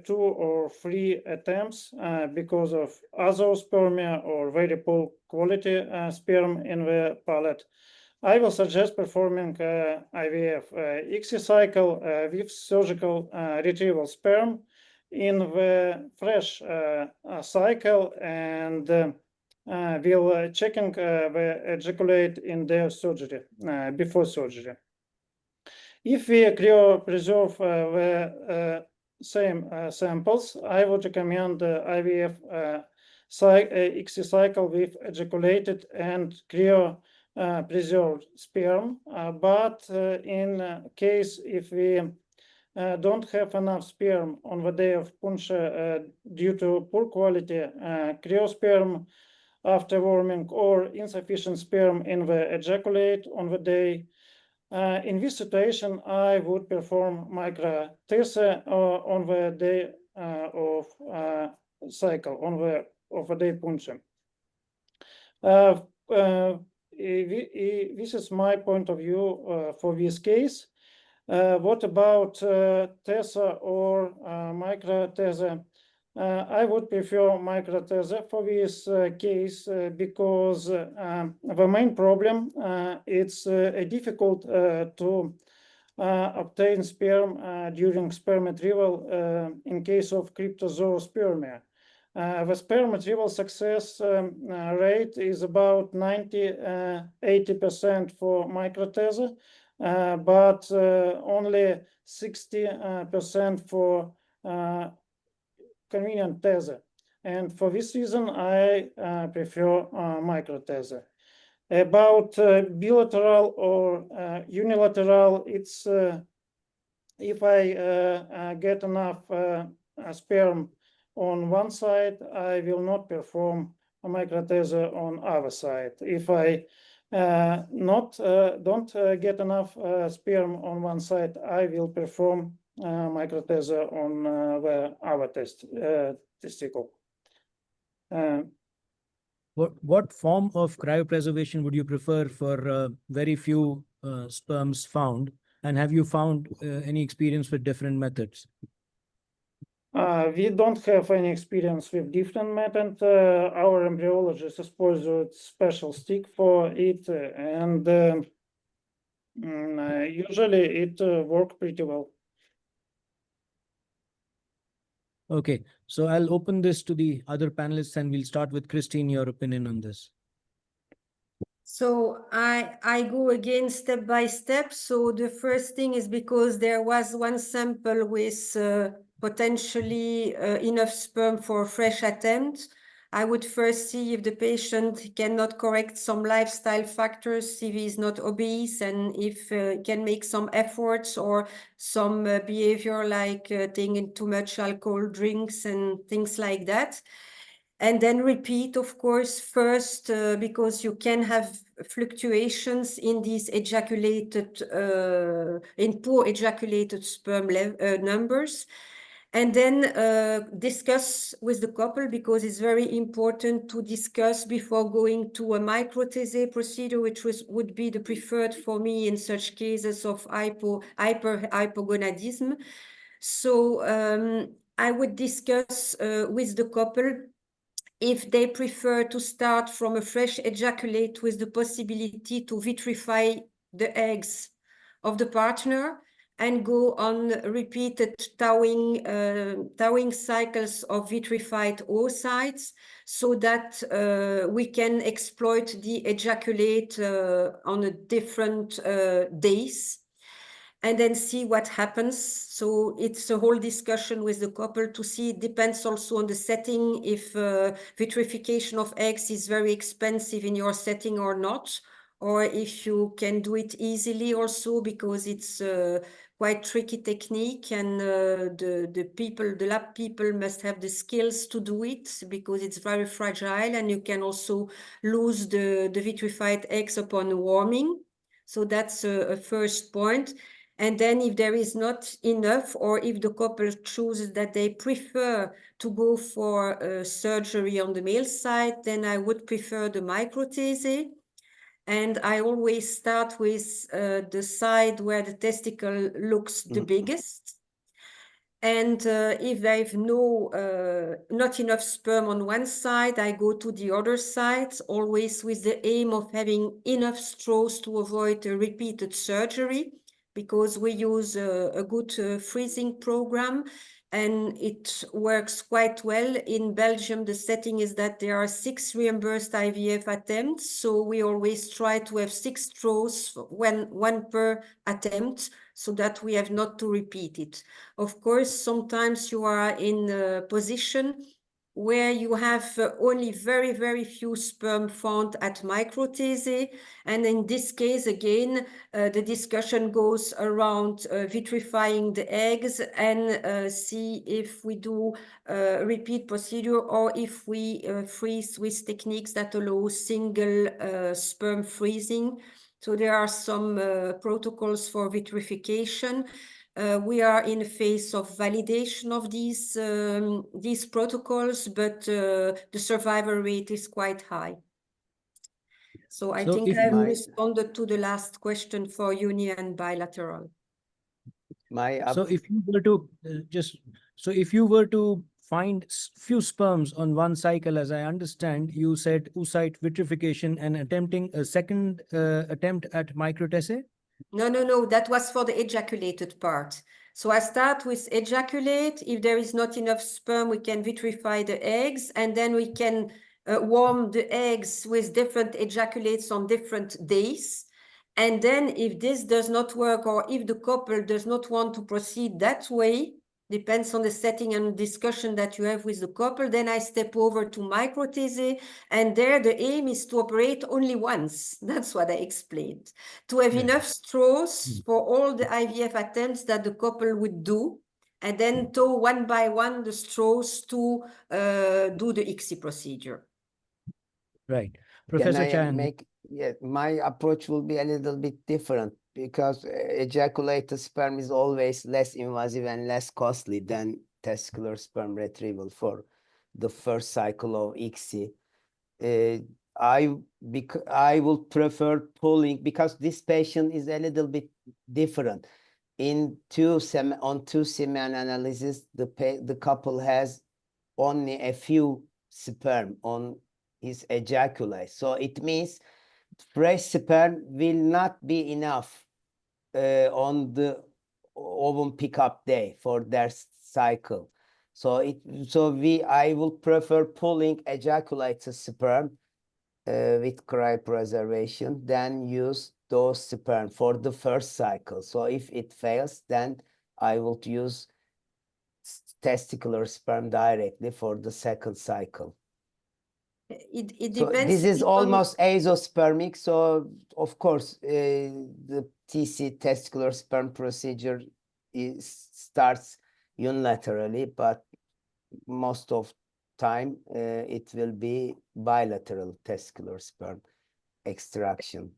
2 or 3 attempts because of azoospermia or very poor quality sperm in the pellet, I will suggest performing IVF ICSI cycle with surgical retrieval sperm in the fresh cycle, and will checking the ejaculate in their surgery before surgery. If we cryopreserve the same samples, I would recommend IVF ICSI cycle with ejaculated and preserved sperm, but in case if we don't have enough sperm on the day of puncture due to poor quality cryosperm after warming or insufficient sperm in the ejaculate on the day, in this situation, I would perform micro-TESA on the day of cycle, on the day puncture. This is my point of view for this case. What about TESA or micro-TESA? I would prefer micro-TESA for this case because the main problem it's difficult to obtain sperm during sperm retrieval in case of cryptozoospermia. The sperm retrieval success rate is about 90–80% for micro-TESA, but only 60% for convenient TESA. And for this reason, I prefer micro-TESA. About bilateral or unilateral, it's if I get enough sperm on one side, I will not perform a micro-TESA on other side. If I don't get enough sperm on one side, I will perform micro-TESA on the other testicle. What form of cryopreservation would you prefer for very few sperms found? And have you found any experience with different methods? We don't have any experience with different method. Our embryologist exposed a special stick for it, and usually it works pretty well. Okay, so I'll open this to the other panelists and we'll start with Christine, your opinion on this. So I go again step by step. So the first thing is because there was one sample with potentially enough sperm for a fresh attempt. I would first see if the patient cannot correct some lifestyle factors, if he's not obese, and if can make some efforts or some behavior like taking too much alcohol drinks and things like that. And then repeat, of course, first, because you can have fluctuations in these ejaculated, in poor ejaculated sperm numbers. And then discuss with the couple, because it's very important to discuss before going to a micro-TZ procedure, which would be the preferred for me in such cases of hypogonadism. So I would discuss with the couple if they prefer to start from a fresh ejaculate with the possibility to vitrify the eggs of the partner and go on repeated towing cycles of vitrified oocytes, so that we can exploit the ejaculate on a different days, and then see what happens. So it's a whole discussion with the couple to see. It depends also on the setting, if vitrification of eggs is very expensive in your setting or not, or if you can do it easily also, because it's quite tricky technique, and the lab people must have the skills to do it, because it's very fragile, and you can also lose the vitrified eggs upon warming. So that's a first point. And then if there is not enough, or if the couple chooses that they prefer to go for surgery on the male side, then I would prefer the micro-TZ. And I always start with the side where the testicle looks the biggest. And if I have not enough sperm on one side, I go to the other side, always with the aim of having enough straws to avoid a repeated surgery, because we use a good freezing program, and it works quite well. In Belgium, the setting is that there are 6 reimbursed IVF attempts, so we always try to have 6 straws, one per attempt, so that we have not to repeat it. Of course, sometimes you are in a position where you have only very, very few sperm found at micro-TZ. And in this case, again, the discussion goes around vitrifying the eggs, and see if we do repeat procedure, or if we freeze with techniques that allow single sperm freezing. So there are some protocols for vitrification. We are in a phase of validation of these protocols, but the survival rate is quite high. So I think if I've you- responded to the last question for uni and bilateral. So if you were to if you were to find few sperms on one cycle, as I understand, you said oocyte vitrification and attempting a second attempt at micro-TZ? No, that was for the ejaculated part. So I start with ejaculate. If there is not enough sperm, we can vitrify the eggs, and then we can warm the eggs with different ejaculates on different days. And then if this does not work, or if the couple does not want to proceed that way, depends on the setting and discussion that you have with the couple, then I step over to micro-TZ, and there the aim is to operate only once. That's what I explained. To have enough straws for all the IVF attempts that the couple would do, and then tow one by one the straws to do the ICSI procedure. Right. Can Professor I Chan. my approach will be a little bit different, because ejaculated sperm is always less invasive and less costly than testicular sperm retrieval for the first cycle of ICSI. I would prefer pulling, because this patient is a little bit different. On two semen analysis, the couple has only a few sperm on his ejaculate. So it means fresh sperm will not be enough on the ovum pickup day for their cycle. So I would prefer pulling ejaculated sperm with cryopreservation than use those sperm for the first cycle. So if it fails, then I will use testicular sperm directly for the second cycle. It So depends this a is bit on- almost azoospermic. So of course, the TC testicular sperm procedure starts unilaterally, but most of time it will be bilateral testicular sperm extraction.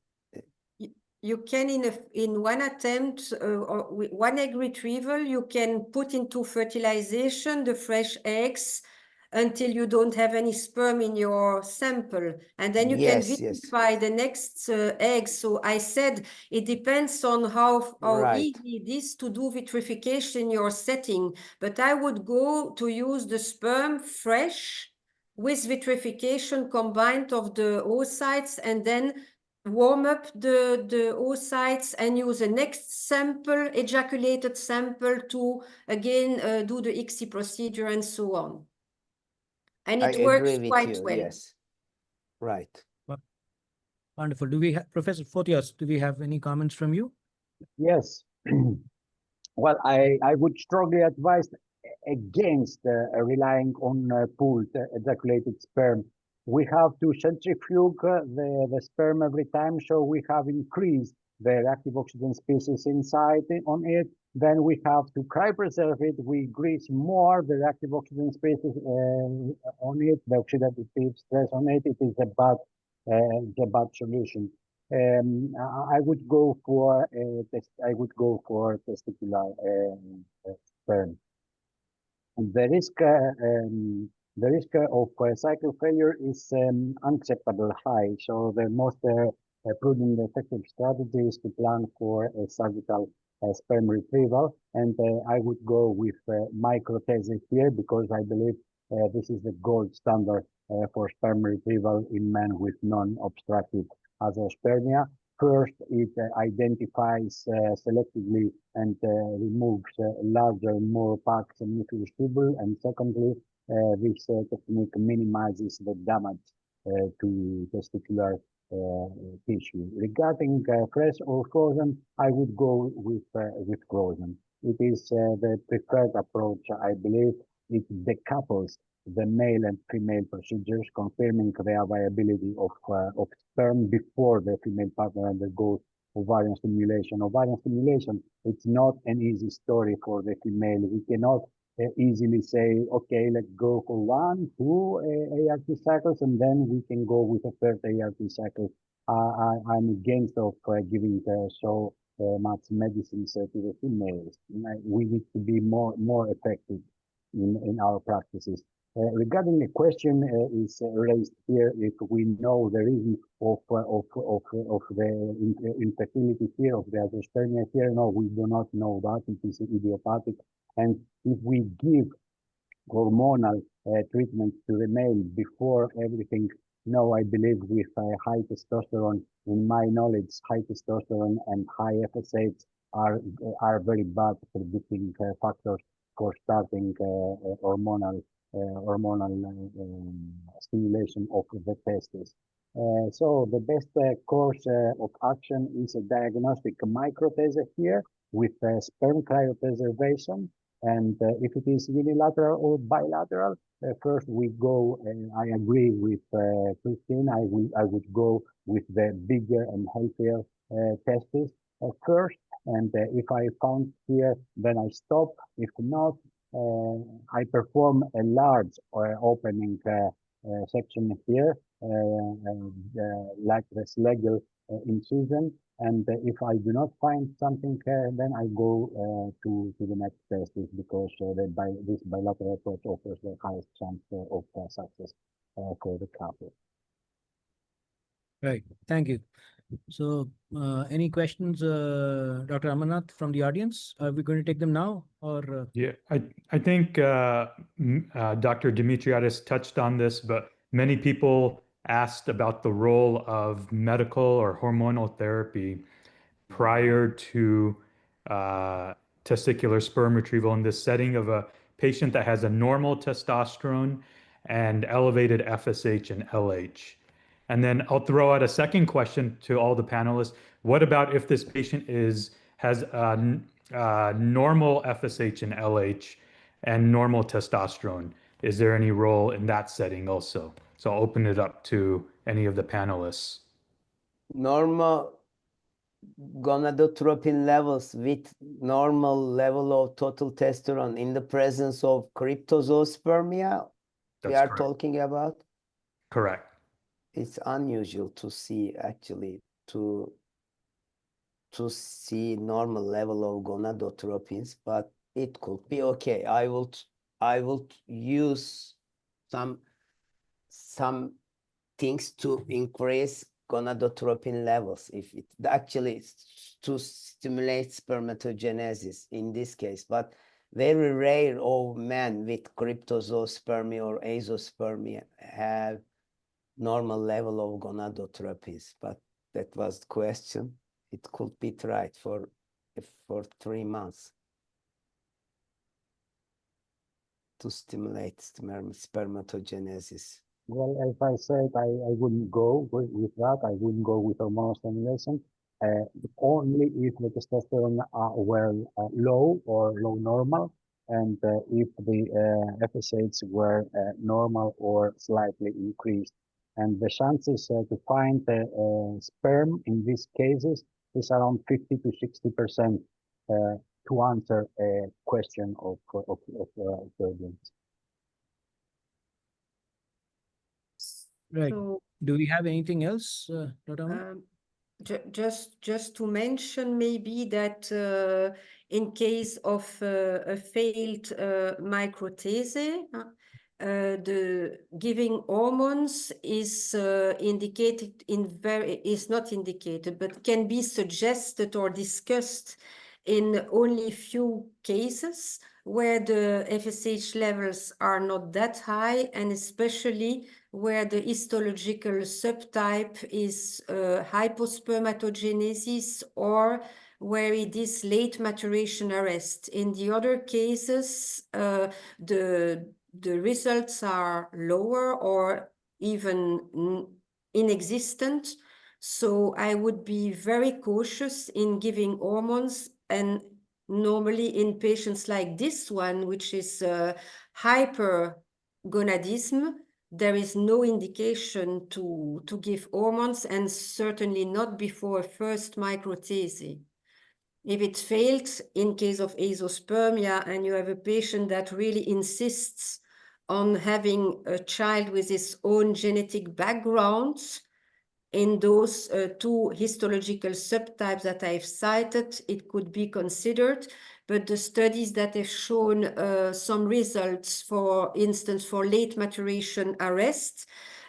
You can in one attempt or with one egg retrieval, you can put into fertilization the fresh eggs until you don't have any sperm in your sample, and then you can Yes, yes. vitrify the next egg. So I said it depends on how Right. easy it is to do vitrification in your setting, but I would go to use the sperm fresh with vitrification combined of the oocytes, and then warm up the oocytes and use a next sample, ejaculated sample, to again do the ICSI procedure and so on. And I it works agree with quite you. well. Yes. Right. Wonderful. Do we have, Professor Photios, do we have any comments from you? Yes. Well, I would strongly advise against relying on pooled ejaculated sperm. We have to centrifuge the sperm every time, so we have increased the reactive oxygen species inside on it. Then we have to cryopreserve it. We increase more the reactive oxygen species on it, the oxidative stress on it. It is a bad solution. I would go for testicular sperm. The risk of cycle failure is unacceptable high. So the most prudent effective strategy is to plan for a surgical sperm retrieval, and I would go with microthese here because I believe this is the gold standard for sperm retrieval in men with non-obstructive azoospermia. First, it identifies selectively and removes larger, more packed nucleus tubule. And secondly, this technique minimizes the damage to testicular tissue. Regarding fresh or frozen, I would go with frozen. It is the preferred approach, I believe. It decouples the male and female procedures, confirming the viability of sperm before the female partner undergoes ovarian stimulation. Ovarian stimulation, it's not an easy story for the female. We cannot easily say, okay, let's go for 1, 2 ART cycles, and then we can go with a third ART cycle. I'm against of giving so much medicines to the females. We need to be more effective in our practices. Regarding the question is raised here, if we know the reason of the infertility here, of the azoospermia here, no, we do not know that. It is idiopathic. And if we give hormonal treatment to the male before everything, no, I believe with high testosterone, in my knowledge, high testosterone and high FSH are very bad predicting factors for starting hormonal stimulation of the testes. So the best course of action is a diagnostic microthese here with sperm cryopreservation. And if it is unilateral or bilateral, first we go, and I agree with Christine, I would go with the bigger and healthier testes first. And if I found here, then I stop. If not, I perform a large opening section here, like the Schlegel incision. And if I do not find something, then I go to the next test, because this bilateral approach offers the highest chance of success for the couple. Right. Thank you. So, any questions, Dr. Amarnath, from the audience? Are we going to take them now, or? Yeah, I think Dr. Dimitriadis touched on this, but many people asked about the role of medical or hormonal therapy prior to testicular sperm retrieval in the setting of a patient that has a normal testosterone and elevated FSH and LH. And then I'll throw out a second question to all the panelists. What about if this patient has normal FSH and LH and normal testosterone? Is there any role in that setting also? So I'll open it up to any of the panelists. Normal gonadotropin levels with normal level of total testosterone in the presence of cryptozoospermia we That's are correct. talking about. Correct. It's unusual to see actually to see normal level of gonadotropins, but it could be okay. I will use some things to increase gonadotropin levels if it actually to stimulate spermatogenesis in this case, but very rare of men with cryptozoospermia or azoospermia have normal level of gonadotropins, but that was the question. It could be tried for 3 months to stimulate spermatogenesis. Well, if I said I wouldn't go with that, I wouldn't go with hormonal stimulation. Only if the testosterone were low or low normal, and if the FSH were normal or slightly increased. And the chances to find sperm in these cases is around 50 to 60% to answer a question of surgeons. Right. So, Do we have anything else, Dr. Ahmed? just to mention maybe that in case of a failed microthese, the giving hormones is indicated is not indicated, but can be suggested or discussed in only few cases where the FSH levels are not that high, and especially where the histological subtype is hypospermatogenesis or where it is late maturation arrest. In the other cases, the results are lower or even inexistent. So I would be very cautious in giving hormones, and normally in patients like this one, which is hypergonadism, there is no indication to give hormones, and certainly not before first microthese. If it failed in case of azoospermia and you have a patient that really insists on having a child with his own genetic background, in those two histological subtypes that I've cited, it could be considered. But the studies that have shown some results, for instance, for late maturation arrest,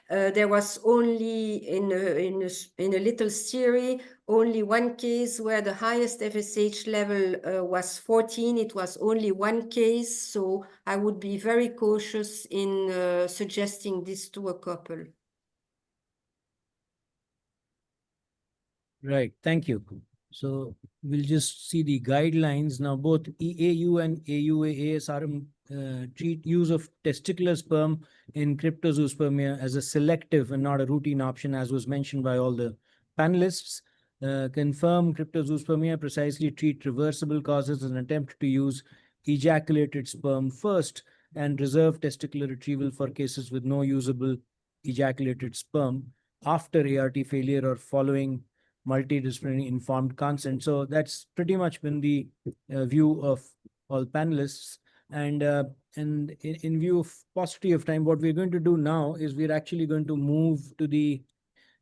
there was only in a little series, only one case where the highest FSH level was 14. It was only one case. So I would be very cautious in suggesting this to a couple. Right, thank you. So we'll just see the guidelines now. Both EAU and AUA-ASRM treat use of testicular sperm in cryptozoospermia as a selective and not a routine option, as was mentioned by all the panelists. Confirm cryptozoospermia, precisely treat reversible causes and attempt to use ejaculated sperm first, and reserve testicular retrieval for cases with no usable ejaculated sperm after ART failure or following multidisciplinary informed consent. So that's pretty much been the view of all panelists. And in view of paucity of time, what we're going to do now is we're actually going to move to the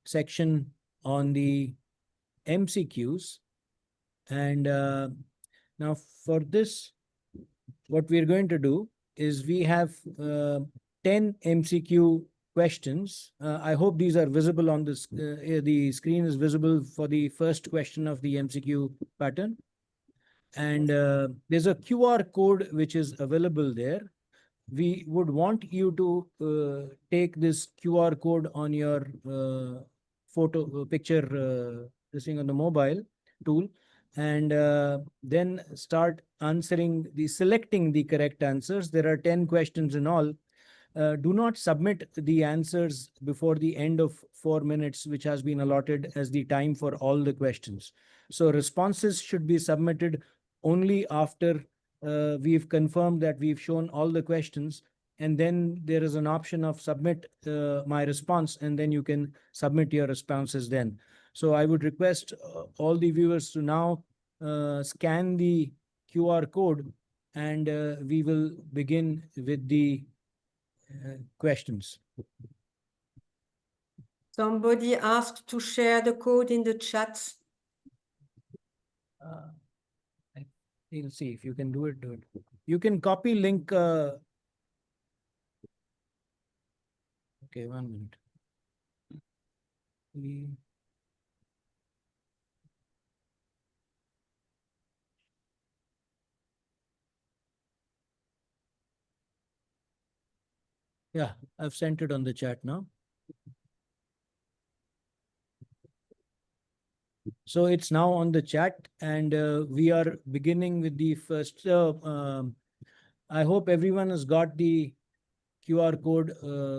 section on the MCQs. And now for this, what we're going to do is we have 10 MCQ questions. I hope these are visible on this. The screen is visible for the first question of the MCQ pattern. And there's a QR code which is available there. We would want you to take this QR code on your picture, this thing on the mobile tool, and then start selecting the correct answers. There are 10 questions in all. Do not submit the answers before the end of 4 minutes, which has been allotted as the time for all the questions. So responses should be submitted only after we've confirmed that we've shown all the questions, and then there is an option of submit my response, and then you can submit your responses then. So I would request all the viewers to now scan the QR code, and we will begin with the questions. Somebody asked to share the code in the chat. You'll see if you can do it, do it. You can copy link. Okay, 1 minute. Yeah, I've sent it on the chat now. So it's now on the chat, and we are beginning with the first. I hope everyone has got the QR code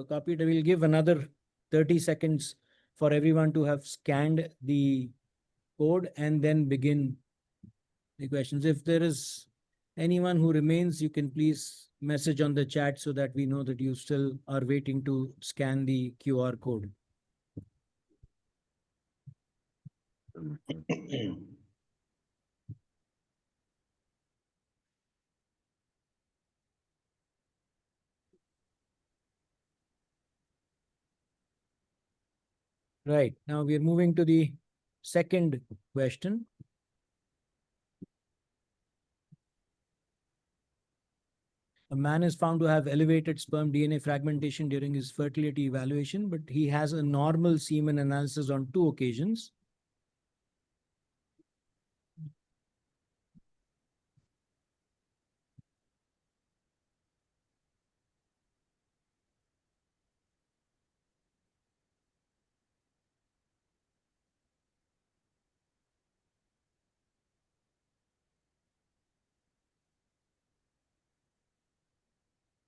copied. I will give another 30 seconds for everyone to have scanned the code and then begin the questions. If there is anyone who remains, you can please message on the chat so that we know that you still are waiting to scan the QR code. Right, now we are moving to the second question. A man is found to have elevated sperm DNA fragmentation during his fertility evaluation, but he has a normal semen analysis on 2 occasions.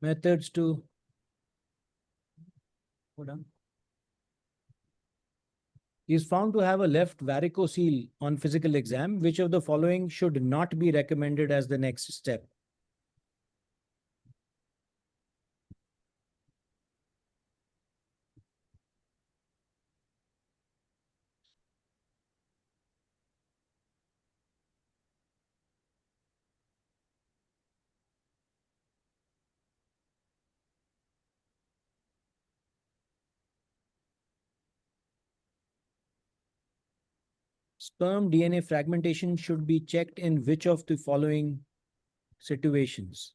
Methods to hold on. He is found to have a left varicocele on physical exam. Which of the following should not be recommended as the next step? Sperm DNA fragmentation should be checked in which of the following situations?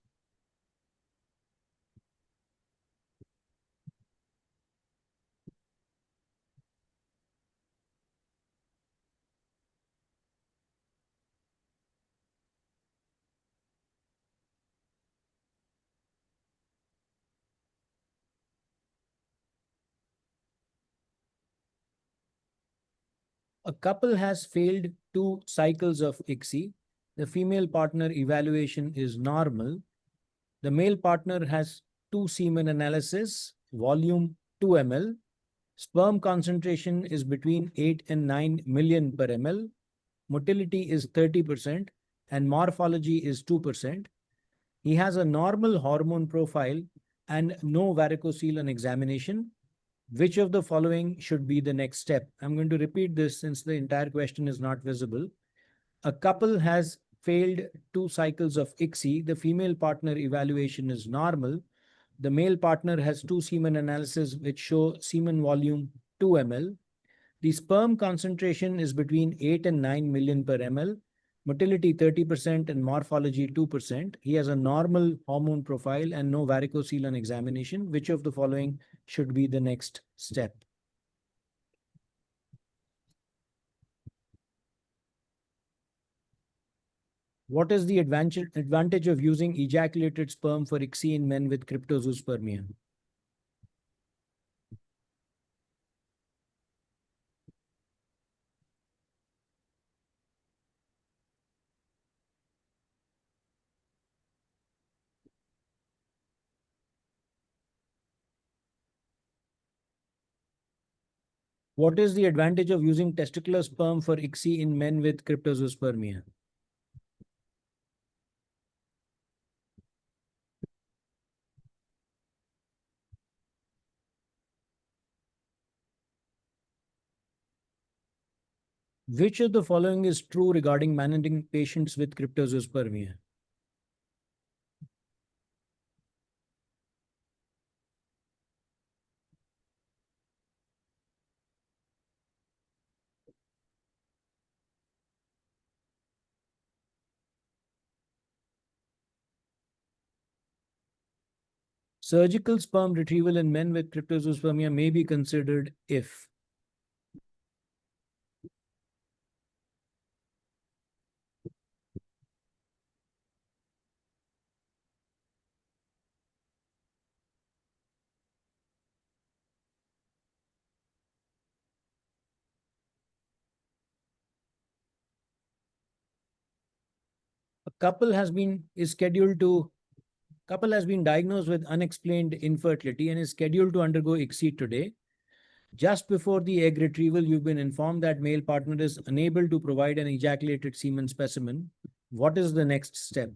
A couple has failed 2 cycles of ICSI. The female partner evaluation is normal. The male partner has 2 semen analysis, volume 2 ml. Sperm concentration is between 8 and 9 million per ml. Motility is 30% and morphology is 2%. He has a normal hormone profile and no varicocele on examination. Which of the following should be the next step? I'm going to repeat this since the entire question is not visible. A couple has failed 2 cycles of ICSI. The female partner evaluation is normal. The male partner has 2 semen analysis which show semen volume 2 ml. The sperm concentration is between 8 and 9 million per ml. Motility 30% and morphology 2%. He has a normal hormone profile and no varicocele on examination. Which of the following should be the next step? What is the advantage of using ejaculated sperm for ICSI in men with cryptozoospermia? What is the advantage of using testicular sperm for ICSI in men with cryptozoospermia? Which of the following is true regarding managing patients with cryptozoospermia? Surgical sperm retrieval in men with cryptozoospermia may be considered if a couple has been diagnosed with unexplained infertility and is scheduled to undergo ICSI today. Just before the egg retrieval, you've been informed that male partner is unable to provide an ejaculated semen specimen. What is the next step?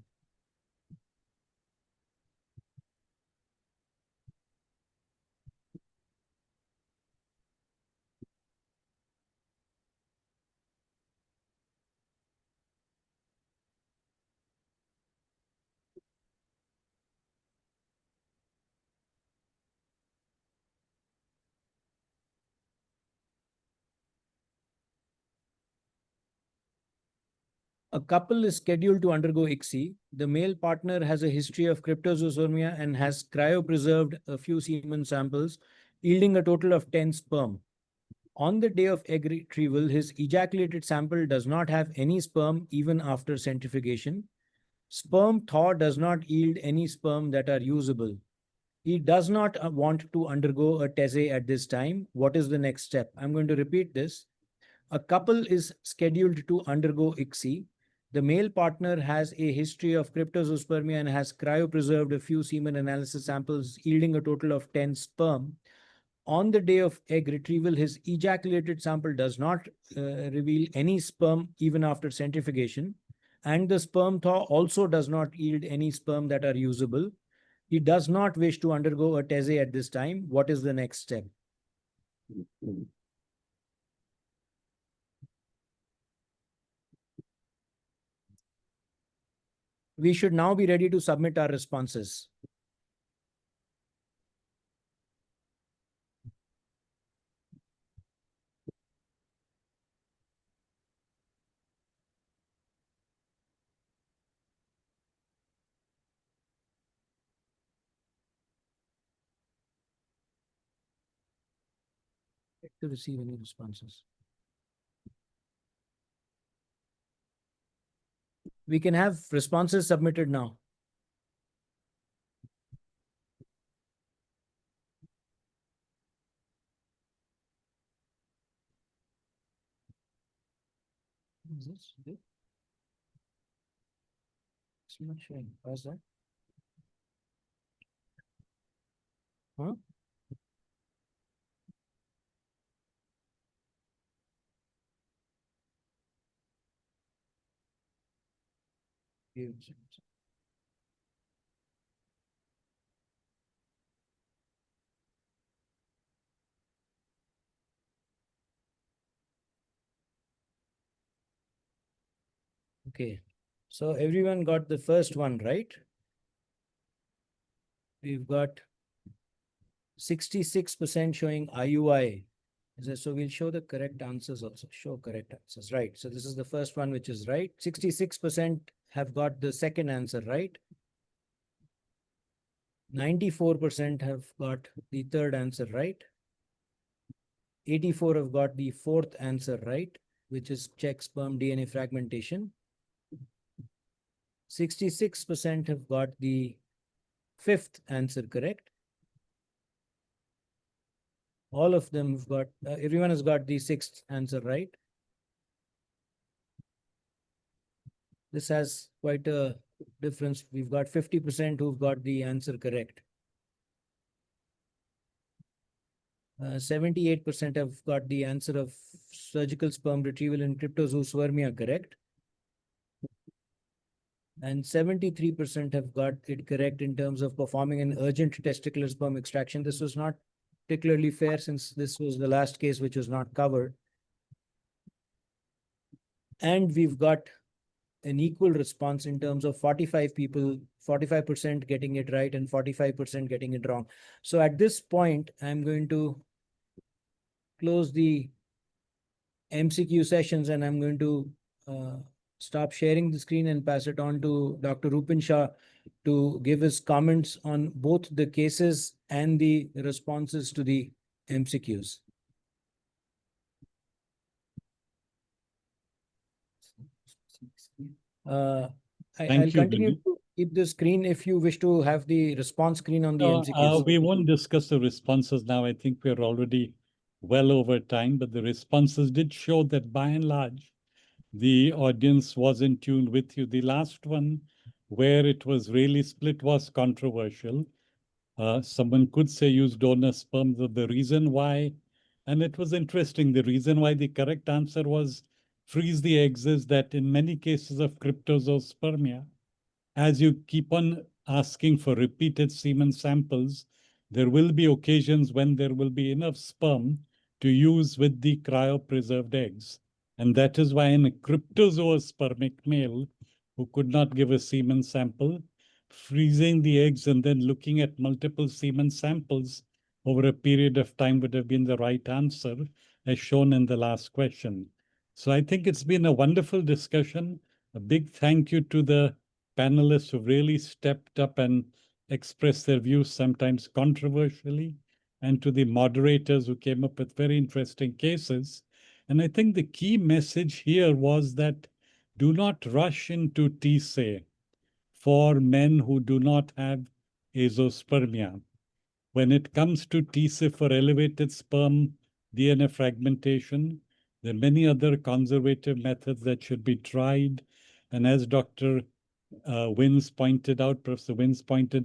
A couple is scheduled to undergo ICSI. The male partner has a history of cryptozoospermia and has cryopreserved a few semen samples, yielding a total of 10 sperm. On the day of egg retrieval, his ejaculated sample does not have any sperm even after centrifugation. Sperm thaw does not yield any sperm that are usable. He does not want to undergo a TESE at this time. What is the next step? I'm going to repeat this. A couple is scheduled to undergo ICSI. The male partner has a history of cryptozoospermia and has cryopreserved a few semen analysis samples, yielding a total of 10 sperm. On the day of egg retrieval, his ejaculated sample does not reveal any sperm even after centrifugation, and the sperm thaw also does not yield any sperm that are usable. He does not wish to undergo a TESE at this time. What is the next step? We should now be ready to submit our responses. To receive any responses. We can have responses submitted now. Is this good? It's not showing. Why is that? Huh? Okay, so everyone got the first one right. We've got 66% showing IUI. So we'll show the correct answers also. Show correct answers, right? So this is the first one which is right. 66% have got the second answer right. 94% have got the third answer right. 84 have got the fourth answer right, which is check sperm DNA fragmentation. 66% have got the fifth answer correct. All of them have got, everyone has got the sixth answer right. This has quite a difference. We've got 50% who've got the answer correct. 78% have got the answer of surgical sperm retrieval in Cryptozoospermia correct. And 73% have got it correct in terms of performing an urgent testicular sperm extraction. This was not particularly fair since this was the last case which was not covered. And we've got an equal response in terms of 45 people, 45% getting it right and 45% getting it wrong. So at this point, I'm going to close the MCQ sessions and I'm going to stop sharing the screen and pass it on to Dr. Rupin Shah to give his comments on both the cases and the responses to the MCQs. I'll Thank you, continue Vinny. to keep the screen if you wish to have the response screen on the MCQs. We won't discuss the responses now. I think we're already well over time, but the responses did show that by and large, the audience was in tune with you. The last one, where it was really split, was controversial. Someone could say use donor sperm. The reason why, and it was interesting, the reason why the correct answer was freeze the eggs is that in many cases of cryptozoospermia, as you keep on asking for repeated semen samples, there will be occasions when there will be enough sperm to use with the cryopreserved eggs. And that is why in a cryptozoospermic male who could not give a semen sample, freezing the eggs and then looking at multiple semen samples over a period of time would have been the right answer, as shown in the last question. So I think it's been a wonderful discussion. A big thank you to the panelists who really stepped up and expressed their views, sometimes controversially, and to the moderators who came up with very interesting cases. And I think the key message here was that do not rush into TSA for men who do not have azoospermia. When it comes to TSA for elevated sperm DNA fragmentation, there are many other conservative methods that should be tried. And as Dr. Professor Wins pointed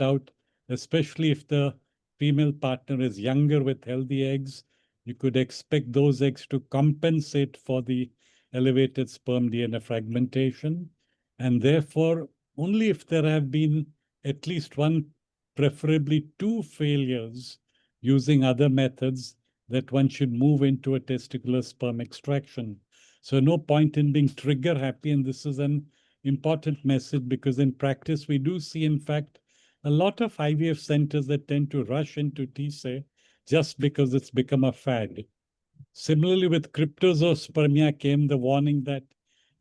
out, especially if the female partner is younger with healthy eggs, you could expect those eggs to compensate for the elevated sperm DNA fragmentation. And therefore, only if there have been at least one, preferably two failures using other methods, that one should move into a testicular sperm extraction. So no point in being trigger happy, and this is an important message because in practice we do see, in fact, a lot of IVF centers that tend to rush into TSA just because it's become a fad. Similarly, with cryptozoospermia came the warning that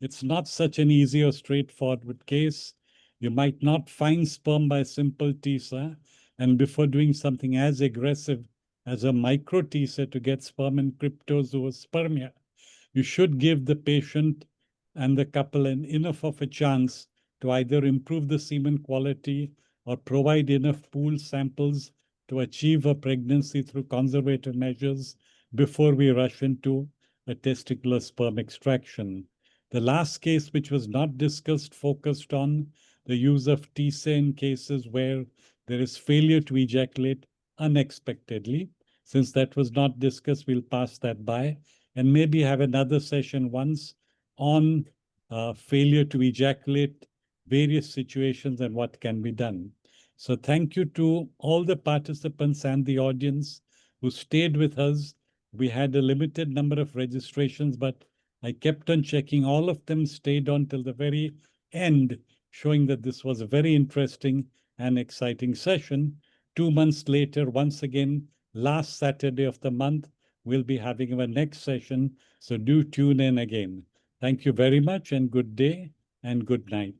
it's not such an easy or straightforward case. You might not find sperm by simple TSA, and before doing something as aggressive as a micro TSA to get sperm in cryptozoospermia, you should give the patient and the couple enough of a chance to either improve the semen quality or provide enough pool samples to achieve a pregnancy through conservative measures before we rush into a testicular sperm extraction. The last case, which was not discussed, focused on the use of TSA in cases where there is failure to ejaculate unexpectedly. Since that was not discussed, we'll pass that by and maybe have another session once on failure to ejaculate, various situations and what can be done. So thank you to all the participants and the audience who stayed with us. We had a limited number of registrations, but I kept on checking. All of them stayed on till the very end, showing that this was a very interesting and exciting session. 2 months later, once again, last Saturday of the month, we'll be having our next session. So do tune in again. Thank you very much and good day and good night.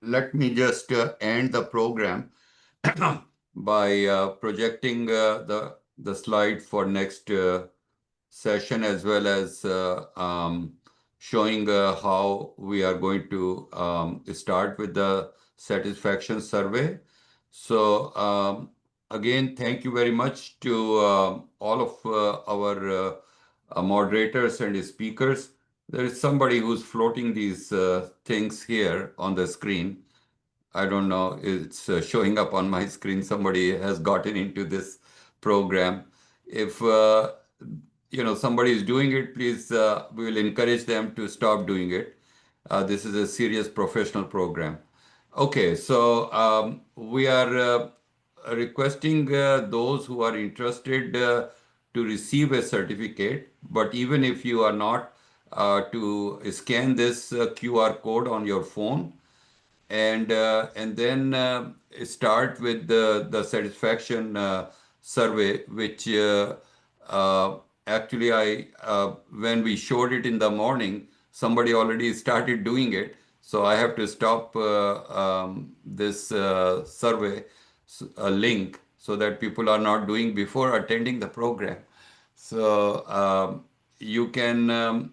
Let me just end the program by projecting the slide for next session, as well as showing how we are going to start with the satisfaction survey. So again, thank you very much to all of our moderators and speakers. There is somebody who's floating these things here on the screen. I don't know, it's showing up on my screen. Somebody has gotten into this program. If somebody is doing it, please, we will encourage them to stop doing it. This is a serious professional program. Okay, so we are requesting those who are interested to receive a certificate, but even if you are not, to scan this QR code on your phone, and then start with the satisfaction survey, which actually I when we showed it in the morning, somebody already started doing it, so I have to stop this survey link so that people are not doing before attending the program. So you can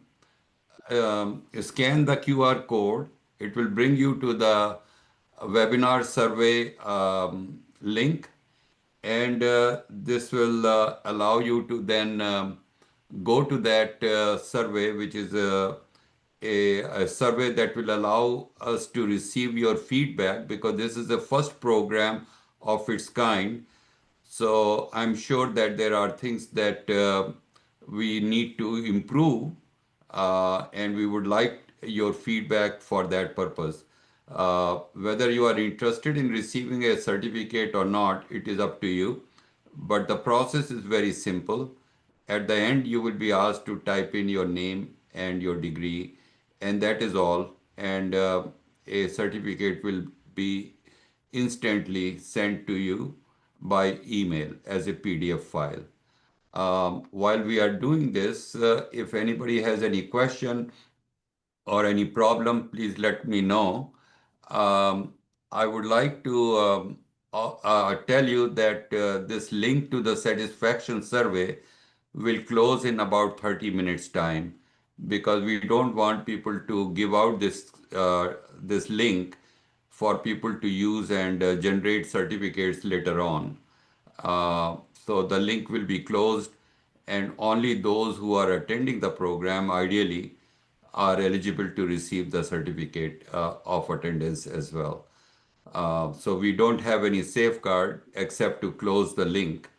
scan the QR code. It will bring you to the webinar survey link, and this will allow you to then go to that survey, which is a survey that will allow us to receive your feedback, because this is the first program of its kind. So I'm sure that there are things that we need to improve, and we would like your feedback for that purpose. Whether you are interested in receiving a certificate or not, it is up to you. But the process is very simple. At the end, you will be asked to type in your name and your degree, and that is all. And a certificate will be instantly sent to you by email as a PDF file. While we are doing this, if anybody has any question or any problem, please let me know. I would like to tell you that this link to the satisfaction survey will close in about 30 minutes time, because we don't want people to give out this link for people to use and generate certificates later on. So the link will be closed, and only those who are attending the program ideally are eligible to receive the certificate of attendance as well. So we don't have any safeguard except to close the link,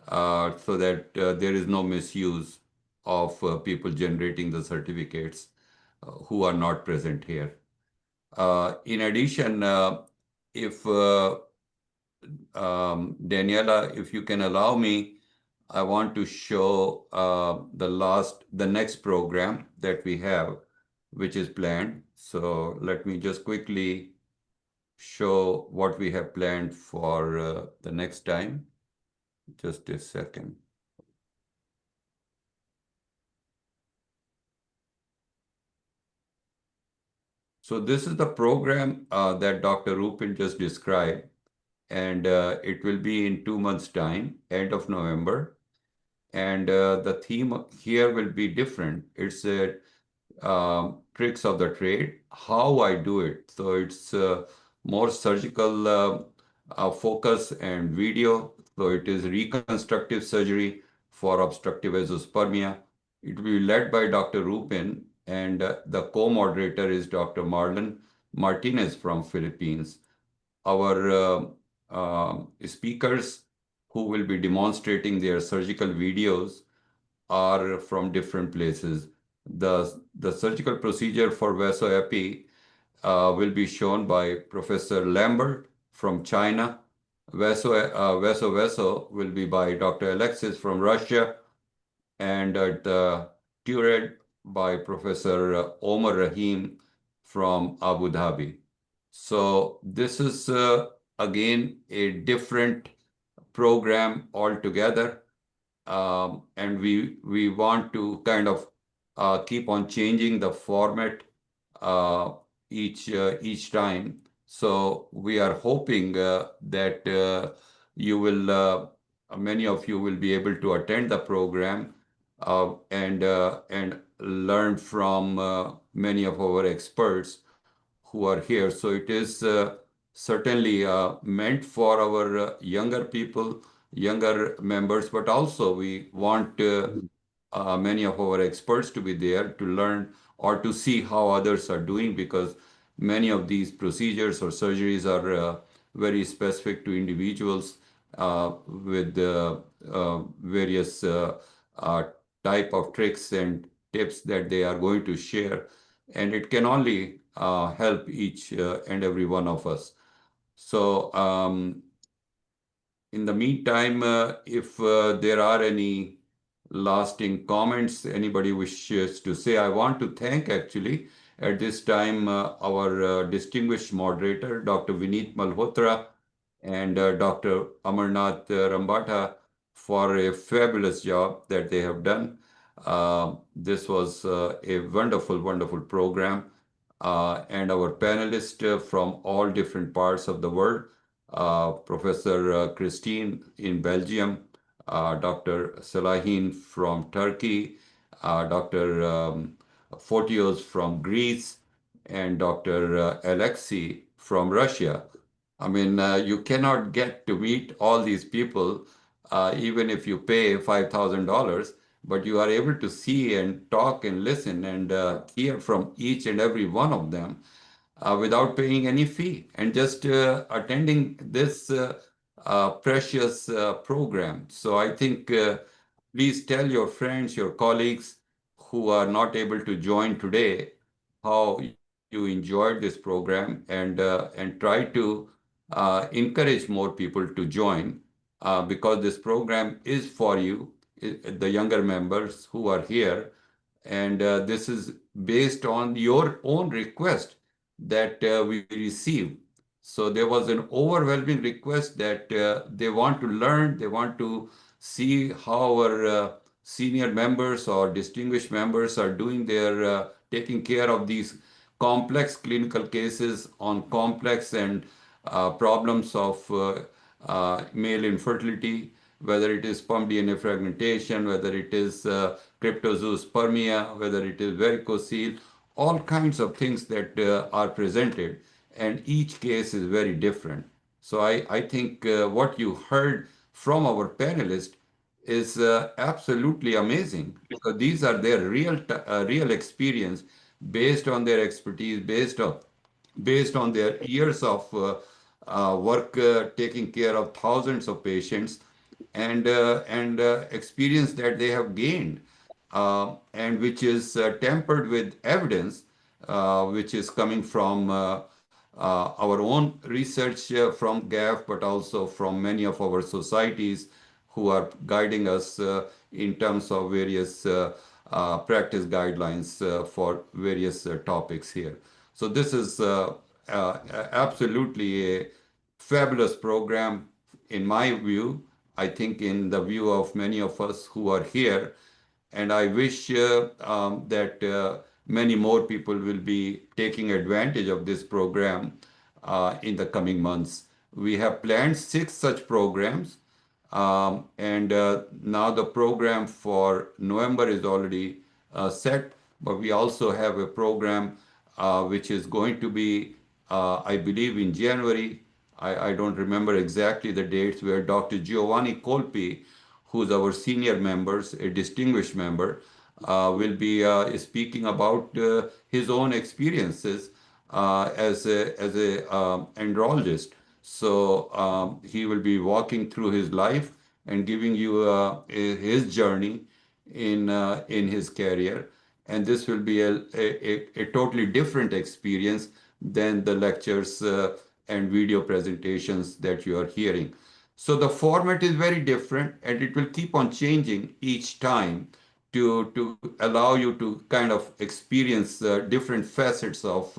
so that there is no misuse of people generating the certificates who are not present here. In addition, if Daniela, if you can allow me, I want to show the next program that we have, which is planned. So let me just quickly show what we have planned for the next time. Just a second. So this is the program that Dr. Rupin just described, and it will be in 2 months' time, end of November. And the theme here will be different. It's a tricks of the trade, how I do it. So it's more surgical focus and video. So it is reconstructive surgery for obstructive azoospermia. It will be led by Dr. Rupin, and the co-moderator is Dr. Marlon Martinez from Philippines. Our speakers who will be demonstrating their surgical videos are from different places. The surgical procedure for vasoepi will be shown by Professor Lambert from China. Vaso will be by Dr. Alexis from Russia, and the Tured by Professor Omar Rahim from Abu Dhabi. So this is again a different program altogether. And we want to kind of keep on changing the format each time. So we are hoping that many of you will be able to attend the program and learn from many of our experts who are here. So it is certainly meant for our younger people, younger members, but also we want many of our experts to be there to learn or to see how others are doing, because many of these procedures or surgeries are very specific to individuals with various uh, type of tricks and tips that they are going to share. And it can only help each and every one of us. So in the meantime, if there are any lasting comments anybody wishes to say, I want to thank actually at this time our distinguished moderator, Dr. Vineet Malhotra and Dr. Amarnath Rambata for a fabulous job that they have done. This was a wonderful, wonderful program. And our panelists from all different parts of the world, Professor Christine in Belgium, Dr. Salahin from Turkey, Dr. Fotios from Greece, and Dr. Alexei from Russia. I mean, you cannot get to meet all these people, even if you pay $5,000, but you are able to see and talk and listen and hear from each and every one of them without paying any fee and just attending this precious program. So I think please tell your friends, your colleagues who are not able to join today how you enjoyed this program and try to encourage more people to join because this program is for you, the younger members who are here, and this is based on your own request that we received. So there was an overwhelming request that they want to learn, they want to see how our senior members or distinguished members are doing their taking care of these complex clinical cases on complex and problems of male infertility, whether it is sperm DNA fragmentation, whether it is cryptozoospermia, whether it is varicocele, all kinds of things that are presented, and each case is very different. So I think what you heard from our panelists is absolutely amazing because these are their real experience based on their expertise, based on their years of work taking care of thousands of patients and experience that they have gained, and which is tempered with evidence, which is coming from our own research from GAF, but also from many of our societies who are guiding us in terms of various practice guidelines for various topics here. So this is absolutely a fabulous program in my view. I think in the view of many of us who are here, and I wish that many more people will be taking advantage of this program in the coming months. We have planned 6 such programs, and now the program for November is already set, but we also have a program which is going to be, I believe, in January. I don't remember exactly the dates, where Dr. Giovanni Colpi, who's our senior members, a distinguished member, will be speaking about his own experiences as a andrologist. So he will be walking through his life and giving you his journey in his career, and this will be a totally different experience than the lectures and video presentations that you are hearing. So the format is very different, and it will keep on changing each time to allow you to kind of experience different facets of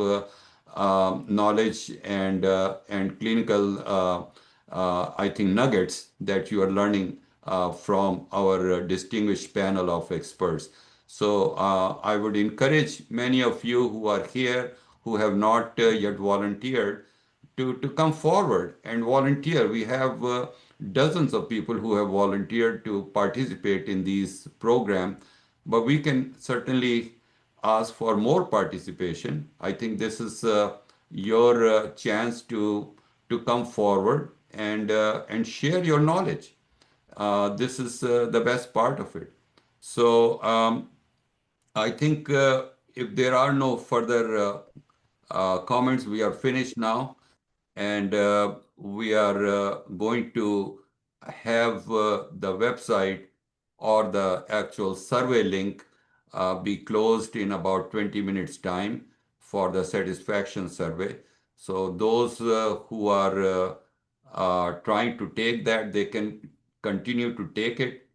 knowledge and clinical, I think, nuggets that you are learning from our distinguished panel of experts. So I would encourage many of you who are here who have not yet volunteered to come forward and volunteer. We have dozens of people who have volunteered to participate in these programs, but we can certainly ask for more participation. I think this is your chance to come forward and share your knowledge. This is the best part of it. So I think if there are no further comments. We are finished now, and we are going to have the website or the actual survey link be closed in about 20 minutes time for the satisfaction survey. So those who are trying to take that, they can continue to take it.